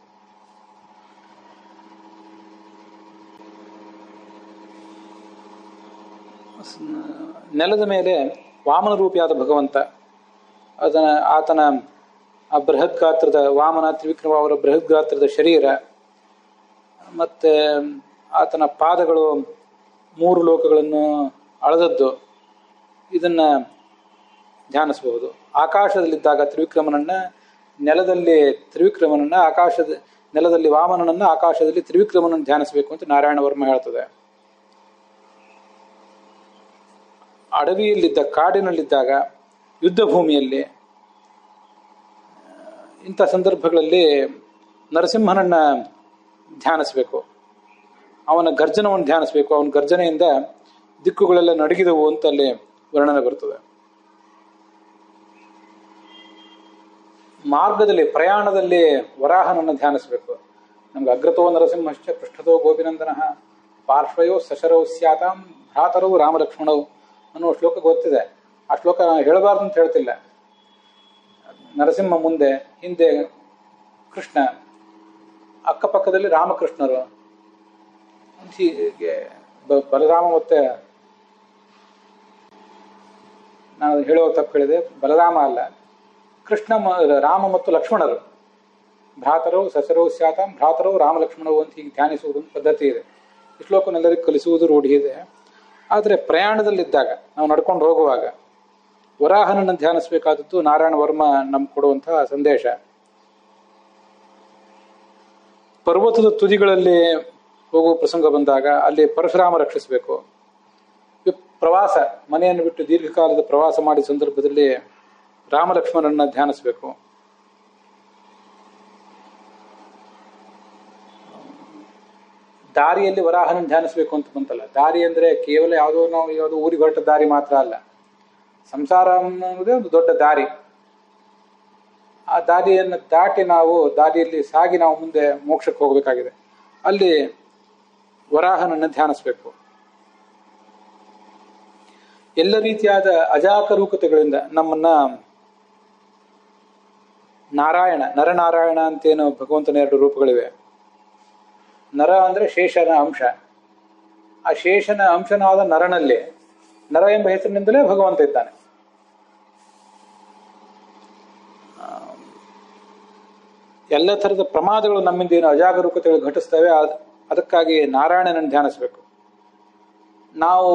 Speaker 1: ನೆಲದ ಮೇಲೆ ವಾಮನ ರೂಪಿಯಾದ ಭಗವಂತ, ಆತನ ಆ ಬೃಹತ್ ಗಾತ್ರದ ವಾಮನ ತ್ರಿವಿಕ್ರಮ ಅವರ ಬೃಹತ್ ಗಾತ್ರದ ಶರೀರ, ಮತ್ತೆ ಆತನ ಪಾದಗಳು 3 ಲೋಕಗಳನ್ನು ಅಳೆದದ್ದು, ಇದನ್ನ ಧ್ಯಾನಿಸಬಹುದು. ಆಕಾಶದಲ್ಲಿದ್ದಾಗ ತ್ರಿವಿಕ್ರಮನನ್ನ, ನೆಲದಲ್ಲಿ ತ್ರಿವಿಕ್ರಮನನ್ನ, ನೆಲದಲ್ಲಿ ವಾಮನನನ್ನ, ಆಕಾಶದಲ್ಲಿ ತ್ರಿವಿಕ್ರಮನನ್ನು ಧ್ಯಾನಿಸಬೇಕು ಅಂತ ನಾರಾಯಣ ವರ್ಮ ಹೇಳ್ತದೆ. ಅಡವಿಯಲ್ಲಿದ್ದ, ಕಾಡಿನಲ್ಲಿದ್ದಾಗ, ಯುದ್ಧ ಭೂಮಿಯಲ್ಲಿ, ಇಂಥ ಸಂದರ್ಭಗಳಲ್ಲಿ ನರಸಿಂಹನನ್ನ ಧ್ಯಾನಿಸಬೇಕು. ಅವನ ಗರ್ಜನವನ್ನು ಧ್ಯಾನಿಸಬೇಕು. ಅವನ ಗರ್ಜನೆಯಿಂದ ದಿಕ್ಕುಗಳೆಲ್ಲ ನಡಗಿದವು ಅಂತ ಅಲ್ಲಿ ವರ್ಣನೆ ಬರ್ತದೆ. ಮಾರ್ಗದಲ್ಲಿ, ಪ್ರಯಾಣದಲ್ಲಿ ವರಾಹನನ್ನು ಧ್ಯಾನಿಸಬೇಕು. ನಮ್ಗೆ ಅಗ್ರತೋ ನರಸಿಂಹಶ್ಚ ಪೃಷ್ಠತೋ ಗೋಪಿನಂದನಃ ಪಾರ್ಶ್ವಯೋ ಸಶರೌ ಸ್ಯಾತಾಂ ಭ್ರಾತರವು ರಾಮಲಕ್ಷ್ಮಣವು ಅನ್ನುವ ಶ್ಲೋಕ ಗೊತ್ತಿದೆ. ಆ ಶ್ಲೋಕ ಹೇಳಬಾರ್ದು ಅಂತ ಹೇಳ್ತಿಲ್ಲ. ನರಸಿಂಹ ಮುಂದೆ, ಹಿಂದೆ ಕೃಷ್ಣ, ಅಕ್ಕಪಕ್ಕದಲ್ಲಿ ರಾಮಕೃಷ್ಣರು. ಬಲರಾಮ ಮತ್ತೆ, ನಾನು ಹೇಳುವ ತಪ್ಪು ಹೇಳಿದೆ, ಬಲರಾಮ ಅಲ್ಲ, ಕೃಷ್ಣ, ರಾಮ ಮತ್ತು ಲಕ್ಷ್ಮಣರು. ಭ್ರಾತರವು ಸಸರವು ಸ್ಯಾತಾಂ ಭ್ರಾತರವು ರಾಮಲಕ್ಷ್ಮಣವು ಅಂತ ಹೀಗೆ ಧ್ಯಾನಿಸುವುದೊಂದು ಪದ್ಧತಿ ಇದೆ. ಈ ಶ್ಲೋಕನೆಲ್ಲರಿಗೂ ಕಲಿಸುವುದು ರೂಢಿ ಇದೆ. ಆದರೆ ಪ್ರಯಾಣದಲ್ಲಿದ್ದಾಗ, ನಾವು ನಡ್ಕೊಂಡು ಹೋಗುವಾಗ ವರಾಹನನ್ನು ಧ್ಯಾನಿಸಬೇಕಾದದ್ದು ನಾರಾಯಣ ವರ್ಮ ನಮ್ಗೆ ಕೊಡುವಂತಹ ಸಂದೇಶ. ಪರ್ವತದ ತುದಿಗಳಲ್ಲಿ ಹೋಗುವ ಪ್ರಸಂಗ ಬಂದಾಗ ಅಲ್ಲಿ ಪರಶುರಾಮ ರಕ್ಷಿಸಬೇಕು. ಪ್ರವಾಸ, ಮನೆಯನ್ನು ಬಿಟ್ಟು ದೀರ್ಘಕಾಲದ ಪ್ರವಾಸ ಮಾಡಿದ ಸಂದರ್ಭದಲ್ಲಿ ರಾಮಲಕ್ಷ್ಮಣರನ್ನ ಧ್ಯಾನಿಸಬೇಕು. ದಾರಿಯಲ್ಲಿ ವರಾಹನ ಧ್ಯಾನಿಸಬೇಕು ಅಂತ ಬಂತಲ್ಲ. ದಾರಿ ಅಂದ್ರೆ ಕೇವಲ ಯಾವುದೋ ಊರಿಗೆ ಹೊರಟ ದಾರಿ ಮಾತ್ರ ಅಲ್ಲ. ಸಂಸಾರ ಅನ್ನೋದೇ ಒಂದು ದೊಡ್ಡ ದಾರಿ. ಆ ದಾರಿಯನ್ನು ದಾಟಿ ದಾರಿಯಲ್ಲಿ ಸಾಗಿ ನಾವು ಮುಂದೆ ಮೋಕ್ಷಕ್ಕೆ ಹೋಗಬೇಕಾಗಿದೆ. ಅಲ್ಲಿ ವರಾಹನನ್ನು ಧ್ಯಾನಿಸಬೇಕು. ಎಲ್ಲ ರೀತಿಯಾದ ಅಜಾಕರೂಕತೆಗಳಿಂದ ನಮ್ಮನ್ನ ನಾರಾಯಣ, ನರನಾರಾಯಣ ಅಂತೇನು ಭಗವಂತನ 2 ರೂಪಗಳಿವೆ. ನರ ಅಂದ್ರೆ ಶೇಷನ ಅಂಶ. ಆ ಶೇಷನ ಅಂಶನಾದ ನರನಲ್ಲಿ, ನರ ಎಂಬ ಹೆಸರಿನಿಂದಲೇ ಭಗವಂತ ಇದ್ದಾನೆ. ಎಲ್ಲ ಥರದ ಪ್ರಮಾದಗಳು ನಮ್ಮಿಂದ ಏನು ಅಜಾಗರೂಕತೆಗಳು ಘಟಿಸ್ತವೆ, ಅದಕ್ಕಾಗಿ ನಾರಾಯಣನನ್ನು ಧ್ಯಾನಿಸಬೇಕು. ನಾವು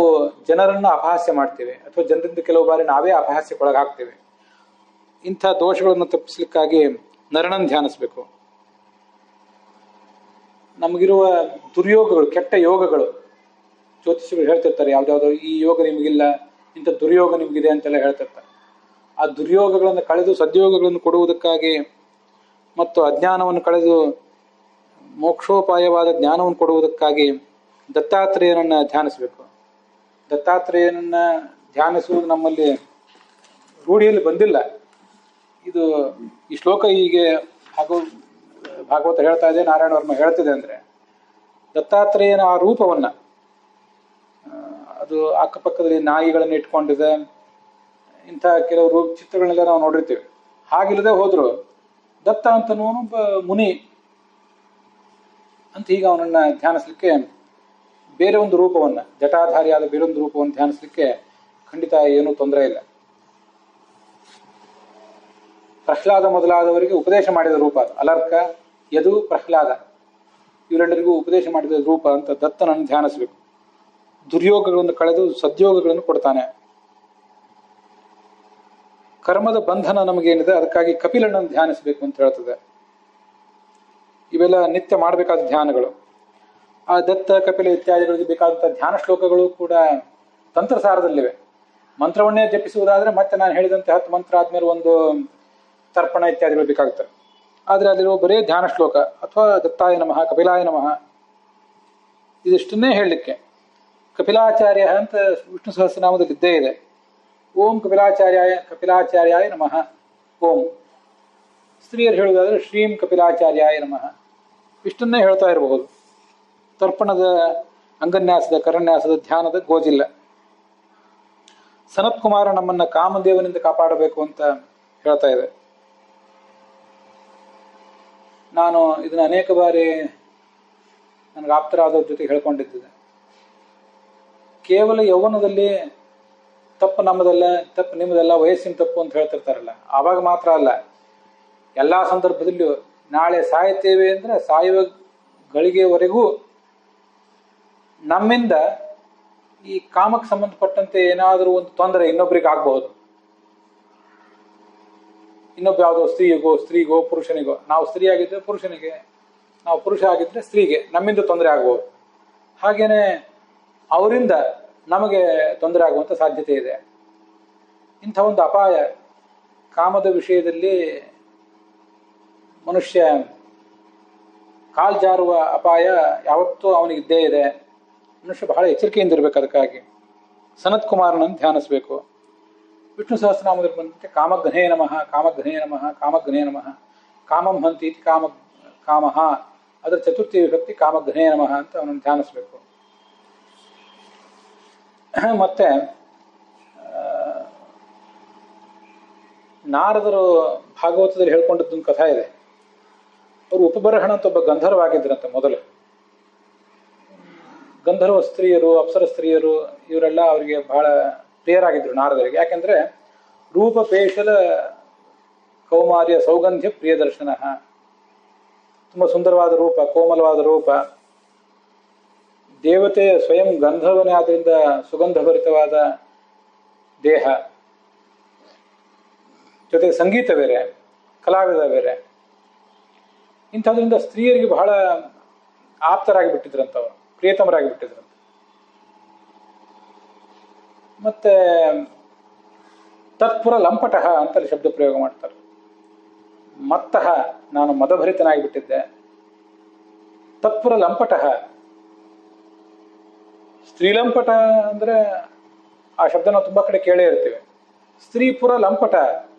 Speaker 1: ಜನರನ್ನು ಅಪಹಾಸ್ಯ ಮಾಡ್ತೇವೆ, ಅಥವಾ ಜನರಿಂದ ಕೆಲವು ಬಾರಿ ನಾವೇ ಅಪಹಾಸ್ಯಕ್ಕೊಳಗಾಗ್ತೇವೆ. ಇಂಥ ದೋಷಗಳನ್ನು ತಪ್ಪಿಸ್ಲಿಕ್ಕಾಗಿ ನರನನ್ನು ಧ್ಯಾನಿಸಬೇಕು. ನಮಗಿರುವ ದುರ್ಯೋಗಗಳು, ಕೆಟ್ಟ ಯೋಗಗಳು, ಜ್ಯೋತಿಷಿಗಳು ಹೇಳ್ತಿರ್ತಾರೆ, ಯಾವ್ದಾವ್ದೋ ಈ ಯೋಗ ನಿಮಗಿಲ್ಲ, ಇಂಥ ದುರ್ಯೋಗ ನಿಮಗಿದೆ ಅಂತೆಲ್ಲ ಹೇಳ್ತಿರ್ತಾರೆ. ಆ ದುರ್ಯೋಗಗಳನ್ನು ಕಳೆದು ಸದ್ಯೋಗಗಳನ್ನು ಕೊಡುವುದಕ್ಕಾಗಿ ಮತ್ತು ಅಜ್ಞಾನವನ್ನು ಕಳೆದು ಮೋಕ್ಷೋಪಾಯವಾದ ಜ್ಞಾನವನ್ನು ಕೊಡುವುದಕ್ಕಾಗಿ ದತ್ತಾತ್ರೇಯನನ್ನ ಧ್ಯಾನಿಸಬೇಕು. ದತ್ತಾತ್ರೇಯನನ್ನ ಧ್ಯಾನಿಸುವುದು ನಮ್ಮಲ್ಲಿ ರೂಢಿಯಲ್ಲಿ ಬಂದಿಲ್ಲ. ಈ ಶ್ಲೋಕ ಹೀಗೆ ಭಾಗವತ ಹೇಳ್ತಾ ಇದೆ, ನಾರಾಯಣ ವರ್ಮ ಹೇಳ್ತಿದೆ ಅಂದ್ರೆ ದತ್ತಾತ್ರೇಯನ ಆ ರೂಪವನ್ನ, ಅದು ಅಕ್ಕಪಕ್ಕದಲ್ಲಿ ನಾಯಿಗಳನ್ನು ಇಟ್ಕೊಂಡಿದೆ, ಇಂಥ ಕೆಲವು ಚಿತ್ರಗಳನ್ನೆಲ್ಲ ನಾವು ನೋಡಿರ್ತೀವಿ. ಹಾಗಿಲ್ಲದೆ ಹೋದ್ರು ದತ್ತ ಅಂತನೂ ಒಬ್ಬ ಮುನಿ ಅಂತ ಈಗ ಅವನನ್ನ ಧ್ಯಾನಿಸ್ಲಿಕ್ಕೆ ಬೇರೆ ಒಂದು ರೂಪವನ್ನ, ಜಟಾಧಾರಿಯಾದ ಬೇರೊಂದು ರೂಪವನ್ನು ಧ್ಯಾನಿಸ್ಲಿಕ್ಕೆ ಖಂಡಿತ ಏನೂ ತೊಂದರೆ ಇಲ್ಲ. ಪ್ರಹ್ಲಾದ ಮೊದಲಾದವರಿಗೆ ಉಪದೇಶ ಮಾಡಿದ ರೂಪ ಅದು. ಅಲರ್ಕ, ಯದು, ಪ್ರಹ್ಲಾದ ಇವರೆಲ್ಲರಿಗೂ ಉಪದೇಶ ಮಾಡಿದ ರೂಪ ಅಂತ ದತ್ತನನ್ನು ಧ್ಯಾನಿಸಬೇಕು. ದುರ್ಯೋಗಗಳನ್ನು ಕಳೆದು ಸದ್ಯೋಗಗಳನ್ನು ಕೊಡ್ತಾನೆ. ಕರ್ಮದ ಬಂಧನ ನಮಗೇನಿದೆ, ಅದಕ್ಕಾಗಿ ಕಪಿಲನನ್ನು ಧ್ಯಾನಿಸಬೇಕು ಅಂತ ಹೇಳ್ತದೆ. ಇವೆಲ್ಲ ನಿತ್ಯ ಮಾಡಬೇಕಾದ ಧ್ಯಾನಗಳು. ಆ ದತ್ತ, ಕಪಿಲ ಇತ್ಯಾದಿಗಳಿಗೆ ಬೇಕಾದಂತಹ ಧ್ಯಾನ ಶ್ಲೋಕಗಳು ಕೂಡ ತಂತ್ರಸಾರದಲ್ಲಿವೆ. ಮಂತ್ರವನ್ನೇ ಜಪಿಸುವುದಾದ್ರೆ ಮತ್ತೆ ನಾನು ಹೇಳಿದಂತೆ 10 ಮಂತ್ರ ಆದ್ಮೇಲೆ ಒಂದು ತರ್ಪಣ ಇತ್ಯಾದಿಗಳು ಬೇಕಾಗುತ್ತವೆ. ಆದರೆ ಅಲ್ಲಿರುವ ಬರೇ ಧ್ಯಾನ ಶ್ಲೋಕ ಅಥವಾ ದತ್ತಾಯ ನಮಃ, ಕಪಿಲಾಯ ನಮಃ ಇದಿಷ್ಟನ್ನೇ ಹೇಳಲಿಕ್ಕೆ. ಕಪಿಲಾಚಾರ್ಯ ಅಂತ ವಿಷ್ಣು ಸಹಸ್ರನಾಮದಲ್ಲಿ ಇದ್ದೇ ಇದೆ. ಓಂ ಕಪಿಲಾಚಾರ್ಯಾಯ ನಮಃ ಓಂ. ಸ್ತ್ರೀಯರು ಹೇಳುವುದಾದ್ರೆ ಶ್ರೀಂ ಕಪಿಲಾಚಾರ್ಯಾಯ ನಮಃ ಇಷ್ಟನ್ನೇ ಹೇಳ್ತಾ ಇರಬಹುದು. ತರ್ಪಣದ, ಅಂಗನ್ಯಾಸದ, ಕರನ್ಯಾಸದ, ಧ್ಯಾನದ ಗೋಜಿಲ್ಲ. ಸನತ್ ಕುಮಾರ ನಮ್ಮನ್ನ ಕಾಮದೇವನಿಂದ ಕಾಪಾಡಬೇಕು ಅಂತ ಹೇಳ್ತಾ ಇದೆ. ನಾನು ಇದನ್ನ ಅನೇಕ ಬಾರಿ ನನಗೆ ಆಪ್ತರಾದವ್ರ ಜೊತೆ ಹೇಳ್ಕೊಂಡಿದ್ದೆ. ಕೇವಲ ಯೌವನದಲ್ಲಿ ತಪ್ಪು ನಮ್ಮದಲ್ಲ, ತಪ್ಪು ನಿಮ್ಮದಲ್ಲ, ವಯಸ್ಸಿನ ತಪ್ಪು ಅಂತ ಹೇಳ್ತಿರ್ತಾರಲ್ಲ, ಆವಾಗ ಮಾತ್ರ ಅಲ್ಲ, ಎಲ್ಲ ಸಂದರ್ಭದಲ್ಲಿಯೂ. ನಾಳೆ ಸಾಯ್ತೇವೆ ಅಂದ್ರೆ ಸಾಯುವ ಗಳಿಗೆವರೆಗೂ ನಮ್ಮಿಂದ ಈ ಕಾಮಕ್ಕೆ ಸಂಬಂಧಪಟ್ಟಂತೆ ಏನಾದರೂ ಒಂದು ತೊಂದರೆ ಇನ್ನೊಬ್ಬರಿಗೆ ಆಗಬಹುದು. ಇನ್ನೊಬ್ಬ ಯಾವುದೋ ಸ್ತ್ರೀಗೋ ಪುರುಷನಿಗೋ, ನಾವು ಸ್ತ್ರೀ ಆಗಿದ್ರೆ ಪುರುಷನಿಗೆ, ನಾವು ಪುರುಷ ಆಗಿದ್ರೆ ಸ್ತ್ರೀಗೆ ನಮ್ಮಿಂದ ತೊಂದರೆ ಆಗಬಹುದು. ಹಾಗೇನೆ ಅವರಿಂದ ನಮಗೆ ತೊಂದರೆ ಆಗುವಂಥ ಸಾಧ್ಯತೆ ಇದೆ. ಇಂಥ ಒಂದು ಅಪಾಯ ಕಾಮದ ವಿಷಯದಲ್ಲಿ ಮನುಷ್ಯ ಕಾಲ್ಜಾರುವ ಅಪಾಯ ಯಾವತ್ತೂ ಅವನಿಗಿದ್ದೇ ಇದೆ. ಮನುಷ್ಯ ಬಹಳ ಎಚ್ಚರಿಕೆಯಿಂದ ಇರಬೇಕು. ಅದಕ್ಕಾಗಿ ಸನತ್ ಕುಮಾರನನ್ನು ಧ್ಯಾನಿಸಬೇಕು. ವಿಷ್ಣು ಸಹಸ್ರನಾಮದಲ್ಲಿ ಬಂದಂತೆ ಕಾಮಘ್ನೇ ನಮಃ, ಕಾಮಘ್ನೇ ನಮಃ, ಕಾಮಘ್ನೇ ನಮಃ, ಕಾಮಂ ಹಂತಿ ಕಾಮಃ, ಅದರ ಚತುರ್ಥಿ ವಿಭಕ್ತಿ ಕಾಮಘ್ನೇ ನಮಃ ಅಂತ ಅವನನ್ನು ಧ್ಯಾನಿಸಬೇಕು. ಮತ್ತೆ ನಾರದರು ಭಾಗವತದಲ್ಲಿ ಹೇಳ್ಕೊಂಡಿದ್ದೊಂದು ಕಥಾ ಇದೆ. ಅವರು ಉಪಬರಹಣ ಅಂತ ಒಬ್ಬ ಗಂಧರ್ವ ಆಗಿದ್ರಂತೆ ಮೊದಲು. ಗಂಧರ್ವ ಸ್ತ್ರೀಯರು, ಅಪ್ಸರ ಸ್ತ್ರೀಯರು ಇವರೆಲ್ಲ ಅವರಿಗೆ ಬಹಳ ಪ್ರಿಯರಾಗಿದ್ರು ನಾರದರಿಗೆ. ಯಾಕೆಂದ್ರೆ ರೂಪ ಪೇಶಲ ಕೌಮಾರ್ಯ ಸೌಗಂಧ್ಯ ಪ್ರಿಯ ದರ್ಶನ, ತುಂಬಾ ಸುಂದರವಾದ ರೂಪ, ಕೋಮಲವಾದ ರೂಪ, ದೇವತೆ ಸ್ವಯಂ ಗಂಧರ್ವನೇ ಆದ್ರಿಂದ ಸುಗಂಧಭರಿತವಾದ ದೇಹ, ಜೊತೆಗೆ ಸಂಗೀತ ಬೇರೆ, ಕಲಾವಿದ ಬೇರೆ. ಇಂಥದ್ರಿಂದ ಸ್ತ್ರೀಯರಿಗೆ ಬಹಳ ಆಪ್ತರಾಗಿ ಬಿಟ್ಟಿದ್ರಂತವ್ರು, ಪ್ರಿಯತಮರಾಗಿ ಬಿಟ್ಟಿದ್ರಂತ. ಮತ್ತೆ ತತ್ಪುರ ಲಂಪಟಃ ಅಂತಲ್ಲಿ ಶಬ್ದ ಪ್ರಯೋಗ ಮಾಡ್ತಾರೆ. ಮತ್ತಃ, ನಾನು ಮದಭರಿತನಾಗಿ ಬಿಟ್ಟಿದ್ದೆ. ತತ್ಪುರ ಲಂಪಟಃ, ಸ್ತ್ರೀಲಂಪಟ ಅಂದ್ರೆ ಆ ಶಬ್ದ ನಾವು ತುಂಬಾ ಕಡೆ ಕೇಳೇ ಇರ್ತೀವಿ. ಸ್ತ್ರೀಪುರ ಲಂಪಟ,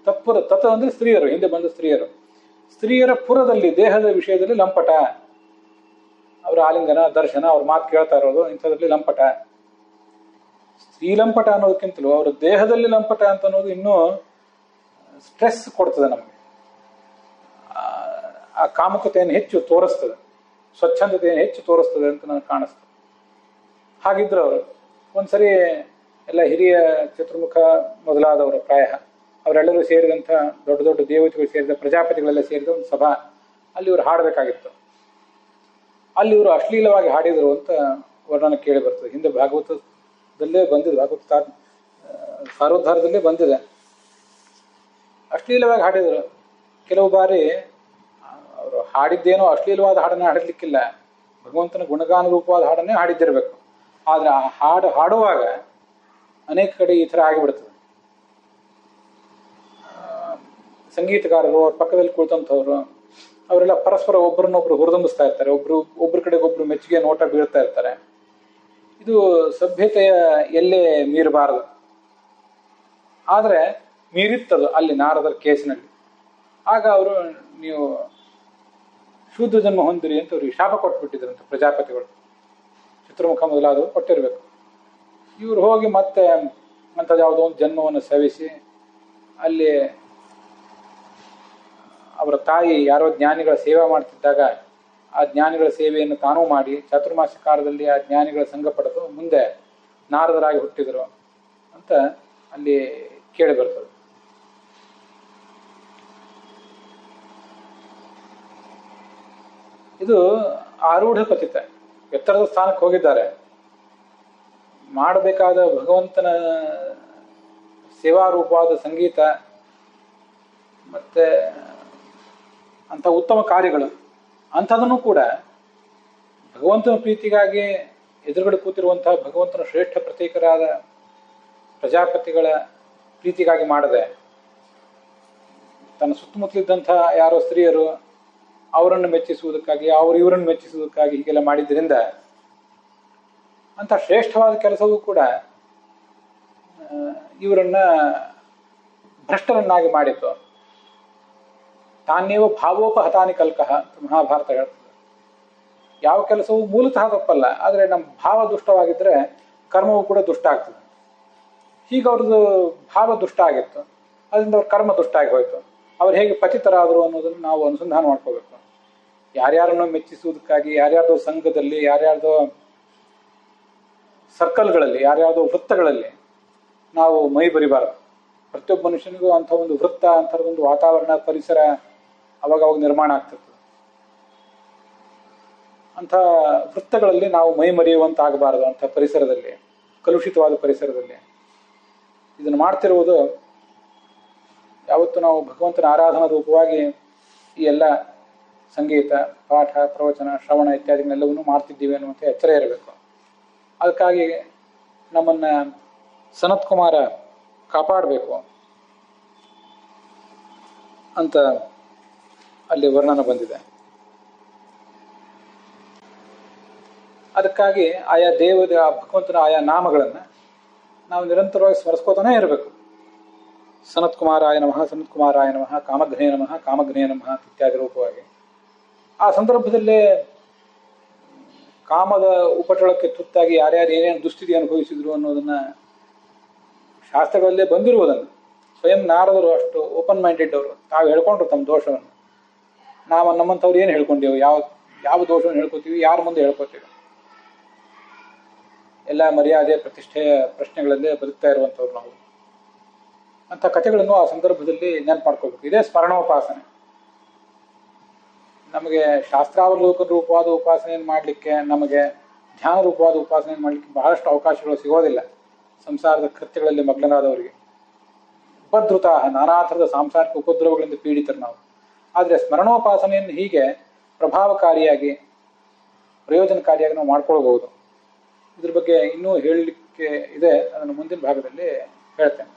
Speaker 1: ತತ್ಪುರ, ತತ್ ಅಂದ್ರೆ ಸ್ತ್ರೀಯರು, ಹಿಂದೆ ಬಂದ ಸ್ತ್ರೀಯರು. ಸ್ತ್ರೀಯರ ಪುರದಲ್ಲಿ, ದೇಹದ ವಿಷಯದಲ್ಲಿ ಲಂಪಟ, ಅವರ ಆಲಿಂಗನ, ದರ್ಶನ, ಅವ್ರ ಮಾತು ಕೇಳ್ತಾ ಇರೋದು, ಇಂಥದ್ರಲ್ಲಿ ಲಂಪಟ. ಸ್ತ್ರೀ ಲಂಪಟ ಅನ್ನೋದಕ್ಕಿಂತಲೂ ಅವರ ದೇಹದಲ್ಲಿ ಲಂಪಟ ಅಂತ ಅನ್ನೋದು ಇನ್ನೂ ಸ್ಟ್ರೆಸ್ ಕೊಡ್ತದೆ ನಮಗೆ. ಆ ಕಾಮುಕತೆಯನ್ನು ಹೆಚ್ಚು ತೋರಿಸ್ತದೆ, ಸ್ವಚ್ಛಂದತೆಯನ್ನು ಹೆಚ್ಚು ತೋರಿಸ್ತದೆ ಅಂತ ನನಗೆ ಕಾಣಿಸ್ತದೆ. ಹಾಗಿದ್ರು ಅವರು ಒಂದ್ಸರಿ ಎಲ್ಲ ಹಿರಿಯ ಚತುರ್ಮುಖ ಮೊದಲಾದವರು, ಪ್ರಾಯ ಅವರೆಲ್ಲರೂ ಸೇರಿದಂಥ ದೊಡ್ಡ ದೊಡ್ಡ ದೇವತೆಗಳು ಸೇರಿದ, ಪ್ರಜಾಪತಿಗಳೆಲ್ಲ ಸೇರಿದ ಒಂದು ಸಭಾ, ಅಲ್ಲಿ ಇವರು ಹಾಡಬೇಕಾಗಿತ್ತು. ಅಲ್ಲಿ ಇವರು ಅಶ್ಲೀಲವಾಗಿ ಹಾಡಿದರು ಅಂತ ವರ್ಣನೆ ಕೇಳಿ ಬರ್ತದೆ. ಹಿಂದೆ ಭಾಗವತದಲ್ಲೇ ಬಂದಿದೆ, ಭಾಗವತ ಸಾರೋದ್ಧಾರದಲ್ಲೇ ಬಂದಿದೆ. ಅಶ್ಲೀಲವಾಗಿ ಹಾಡಿದರು. ಕೆಲವು ಬಾರಿ ಅವರು ಹಾಡಿದ್ದೇನೋ ಅಶ್ಲೀಲವಾದ ಹಾಡನ್ನೇ ಹಾಡಲಿಕ್ಕಿಲ್ಲ, ಭಗವಂತನ ಗುಣಗಾನುರೂಪವಾದ ಹಾಡನ್ನೇ ಹಾಡಿದ್ದಿರಬೇಕು. ಆದ್ರೆ ಆ ಹಾಡುವಾಗ ಅನೇಕ ಕಡೆ ಈ ಥರ ಆಗಿಬಿಡ್ತದೆ. ಸಂಗೀತಗಾರರು, ಅವ್ರ ಪಕ್ಕದಲ್ಲಿ ಕುಳಿತಂಥವ್ರು, ಅವರೆಲ್ಲ ಪರಸ್ಪರ ಒಬ್ಬರನ್ನೊಬ್ರು ಹುರಿದುಂಬಿಸ್ತಾ ಇರ್ತಾರೆ, ಒಬ್ಬರ ಕಡೆಗೊಬ್ರು ಮೆಚ್ಚುಗೆ ನೋಟ ಬೀಳ್ತಾ ಇರ್ತಾರೆ. ಇದು ಸಭ್ಯತೆಯ ಎಲ್ಲೇ ಮೀರಬಾರದು. ಆದರೆ ಮೀರಿತ್ತದು ಅಲ್ಲಿ ನಾರದರ ಕೇಸಿನಲ್ಲಿ. ಆಗ ಅವರು ನೀವು ಶೂದ್ರ ಜನ್ಮ ಹೊಂದಿರಿ ಅಂತ ಅವ್ರಿಗೆ ಶಾಪ ಕೊಟ್ಬಿಟ್ಟಿದ್ರಂತೆ ಪ್ರಜಾಪತಿಗಳು. ಚತುರ್ಮುಖ ಮೊದಲಾದವರು ಕೊಟ್ಟಿರ್ಬೇಕು. ಇವರು ಹೋಗಿ ಮತ್ತೆ ಅಂಥದ್ದು ಯಾವುದೋ ಒಂದು ಜನ್ಮವನ್ನು ಸವಿಸಿ ಅಲ್ಲಿ ಅವರ ತಾಯಿ ಯಾರೋ ಜ್ಞಾನಿಗಳ ಸೇವೆ ಮಾಡ್ತಿದ್ದಾಗ ಆ ಜ್ಞಾನಿಗಳ ಸೇವೆಯನ್ನು ತಾನೂ ಮಾಡಿ ಚಾತುರ್ಮಾಸ ಕಾಲದಲ್ಲಿ ಆ ಜ್ಞಾನಿಗಳ ಸಂಘ ಪಡೆದು ಮುಂದೆ ನಾರದರಾಗಿ ಹುಟ್ಟಿದರು ಅಂತ ಅಲ್ಲಿ ಕೇಳಿ ಬರ್ತದೆ. ಇದು ಆರೂಢ ಪತಿತ, ಎತ್ತರದ ಸ್ಥಾನಕ್ಕೆ ಹೋಗಿದ್ದಾರೆ. ಮಾಡಬೇಕಾದ ಭಗವಂತನ ಸೇವಾರೂಪವಾದ ಸಂಗೀತ ಮತ್ತೆ ಅಂಥ ಉತ್ತಮ ಕಾರ್ಯಗಳು, ಅಂಥದನ್ನು ಕೂಡ ಭಗವಂತನ ಪ್ರೀತಿಗಾಗಿ ಎದುರುಗಡೆ ಕೂತಿರುವಂತಹ ಭಗವಂತನ ಶ್ರೇಷ್ಠ ಪ್ರತೀಕರಾದ ಪ್ರಜಾಪತಿಗಳ ಪ್ರೀತಿಗಾಗಿ ಮಾಡದೆ ತನ್ನ ಸುತ್ತಮುತ್ತಲಿದ್ದಂತಹ ಯಾರೋ ಸ್ತ್ರೀಯರು ಅವರನ್ನು ಮೆಚ್ಚಿಸುವುದಕ್ಕಾಗಿ, ಇವರನ್ನು ಮೆಚ್ಚಿಸುವುದಕ್ಕಾಗಿ ಹೀಗೆಲ್ಲ ಮಾಡಿದ್ರಿಂದ ಅಂತ ಶ್ರೇಷ್ಠವಾದ ಕೆಲಸವೂ ಕೂಡ ಇವರನ್ನ ಭ್ರಷ್ಟರನ್ನಾಗಿ ಮಾಡಿತ್ತು. ತಾನೇವ ಭಾವೋಪಹತಾನಿ ಕಲ್ಕಃ ಅಂತ ಮಹಾಭಾರತ ಹೇಳ್ತದೆ. ಯಾವ ಕೆಲಸವೂ ಮೂಲತಃ ತಪ್ಪಲ್ಲ, ಆದರೆ ನಮ್ಮ ಭಾವ ದುಷ್ಟವಾಗಿದ್ದರೆ ಕರ್ಮವೂ ಕೂಡ ದುಷ್ಟ ಆಗ್ತದೆ. ಹೀಗೆ ಅವ್ರದ್ದು ಭಾವ ದುಷ್ಟ ಆಗಿತ್ತು, ಅದರಿಂದ ಅವ್ರ ಕರ್ಮ ದುಷ್ಟ ಆಗಿ ಹೋಯಿತು. ಅವ್ರು ಹೇಗೆ ಪತಿತರಾದರು ಅನ್ನೋದನ್ನು ನಾವು ಅನುಸಂಧಾನ ಮಾಡ್ಕೋಬೇಕು. ಯಾರ್ಯಾರನ್ನು ಮೆಚ್ಚಿಸುವುದಕ್ಕಾಗಿ ಯಾರ್ಯಾರ್ದೋ ಸಂಘದಲ್ಲಿ, ಯಾರ್ಯಾರ್ದೋ ಸರ್ಕಲ್ಗಳಲ್ಲಿ, ಯಾರ್ಯಾರ್ದೋ ವೃತ್ತಗಳಲ್ಲಿ ನಾವು ಮೈ ಬರಿಬಾರದು. ಪ್ರತಿಯೊಬ್ಬ ಮನುಷ್ಯನಿಗೂ ಅಂಥ ಒಂದು ವೃತ್ತ, ಅಂಥದ್ದೊಂದು ವಾತಾವರಣ, ಪರಿಸರ ಅವಾಗ ನಿರ್ಮಾಣ ಆಗ್ತಿರ್ತದೆ. ಅಂಥ ವೃತ್ತಗಳಲ್ಲಿ ನಾವು ಮೈ ಮರೆಯುವಂತಾಗಬಾರದು. ಅಂಥ ಪರಿಸರದಲ್ಲಿ, ಕಲುಷಿತವಾದ ಪರಿಸರದಲ್ಲಿ ಇದನ್ನು ಮಾಡ್ತಿರುವುದು ಯಾವತ್ತು ನಾವು ಭಗವಂತನ ಆರಾಧನಾ ರೂಪವಾಗಿ ಈ ಎಲ್ಲ ಸಂಗೀತ, ಪಾಠ, ಪ್ರವಚನ, ಶ್ರವಣ ಇತ್ಯಾದಿಗಳೆಲ್ಲವನ್ನೂ ಮಾಡ್ತಿದ್ದೀವಿ ಅನ್ನುವಂಥ ಎಚ್ಚರ ಇರಬೇಕು. ಅದಕ್ಕಾಗಿ ನಮ್ಮನ್ನು ಸನತ್ ಕುಮಾರ ಕಾಪಾಡಬೇಕು ಅಂತ ಅಲ್ಲಿ ವರ್ಣನ ಬಂದಿದೆ. ಅದಕ್ಕಾಗಿ ಆಯಾ ಭಗವಂತನ ಆಯಾ ನಾಮಗಳನ್ನು ನಾವು ನಿರಂತರವಾಗಿ ಸ್ಮರಿಸ್ಕೋತಾನೆ ಇರಬೇಕು. ಸನತ್ ಕುಮಾರಾಯ ನಮಃ, ಸನತ್ ಕುಮಾರಾಯ ನಮಃ, ಕಾಮಘ್ನೇ ನಮಃ, ಕಾಮಘ್ನೇ ನಮಃ ಇತ್ಯಾದಿ ರೂಪವಾಗಿ. ಆ ಸಂದರ್ಭದಲ್ಲೇ ಕಾಮದ ಉಪಟಳಕ್ಕೆ ತುತ್ತಾಗಿ ಯಾರ್ಯಾರು ಏನೇನು ದುಸ್ಥಿತಿ ಅನುಭವಿಸಿದ್ರು ಅನ್ನೋದನ್ನು ಶಾಸ್ತ್ರಗಳಲ್ಲೇ ಬಂದಿರುವುದನ್ನು ಸ್ವಯಂ ನಾರದರು ಅಷ್ಟು ಓಪನ್ ಮೈಂಡೆಡ್ ಅವರು ತಾವು ಹೇಳ್ಕೊಂಡ್ರು ತಮ್ಮ ದೋಷವನ್ನು. ನಾವು ನಮ್ಮಂಥವ್ರು ಏನು ಹೇಳ್ಕೊಂಡೇವು, ಯಾವ ದೋಷವನ್ನು ಹೇಳ್ಕೊತೀವಿ, ಯಾರ ಮುಂದೆ ಹೇಳ್ಕೊತೀವಿ? ಎಲ್ಲ ಮರ್ಯಾದೆ ಪ್ರತಿಷ್ಠೆಯ ಪ್ರಶ್ನೆಗಳಲ್ಲೇ ಬದುಕ್ತಾ ಇರುವಂಥವ್ರು ನಾವು. ಅಂಥ ಕಥೆಗಳನ್ನು ಆ ಸಂದರ್ಭದಲ್ಲಿ ನೆನಪು ಮಾಡ್ಕೋಬೇಕು. ಇದೇ ಸ್ಮರಣೋಪಾಸನೆ. ನಮಗೆ ಶಾಸ್ತ್ರಾವಲೋಕನ ರೂಪವಾದ ಉಪಾಸನೆಯನ್ನು ಮಾಡಲಿಕ್ಕೆ, ನಮಗೆ ಧ್ಯಾನ ರೂಪವಾದ ಉಪಾಸನೆಯನ್ನು ಮಾಡಲಿಕ್ಕೆ ಬಹಳಷ್ಟು ಅವಕಾಶಗಳು ಸಿಗೋದಿಲ್ಲ ಸಂಸಾರದ ಕೃತ್ಯಗಳಲ್ಲಿ ಮಗ್ನರಾದವರಿಗೆ. ಉಪದ್ರುತ ನಾನಾ ಥರದ ಸಾಂಸಾರಿಕ ಉಪದ್ರವಗಳಿಂದ ಪೀಡಿತರು ನಾವು. ಆದರೆ ಸ್ಮರಣೋಪಾಸನೆಯನ್ನು ಹೀಗೆ ಪ್ರಭಾವಕಾರಿಯಾಗಿ, ಪ್ರಯೋಜನಕಾರಿಯಾಗಿ ನಾವು ಮಾಡ್ಕೊಳ್ಬಹುದು. ಇದ್ರ ಬಗ್ಗೆ ಇನ್ನೂ ಹೇಳಲಿಕ್ಕೆ ಇದೆ, ಅದನ್ನು ಮುಂದಿನ ಭಾಗದಲ್ಲಿ ಹೇಳ್ತೇನೆ.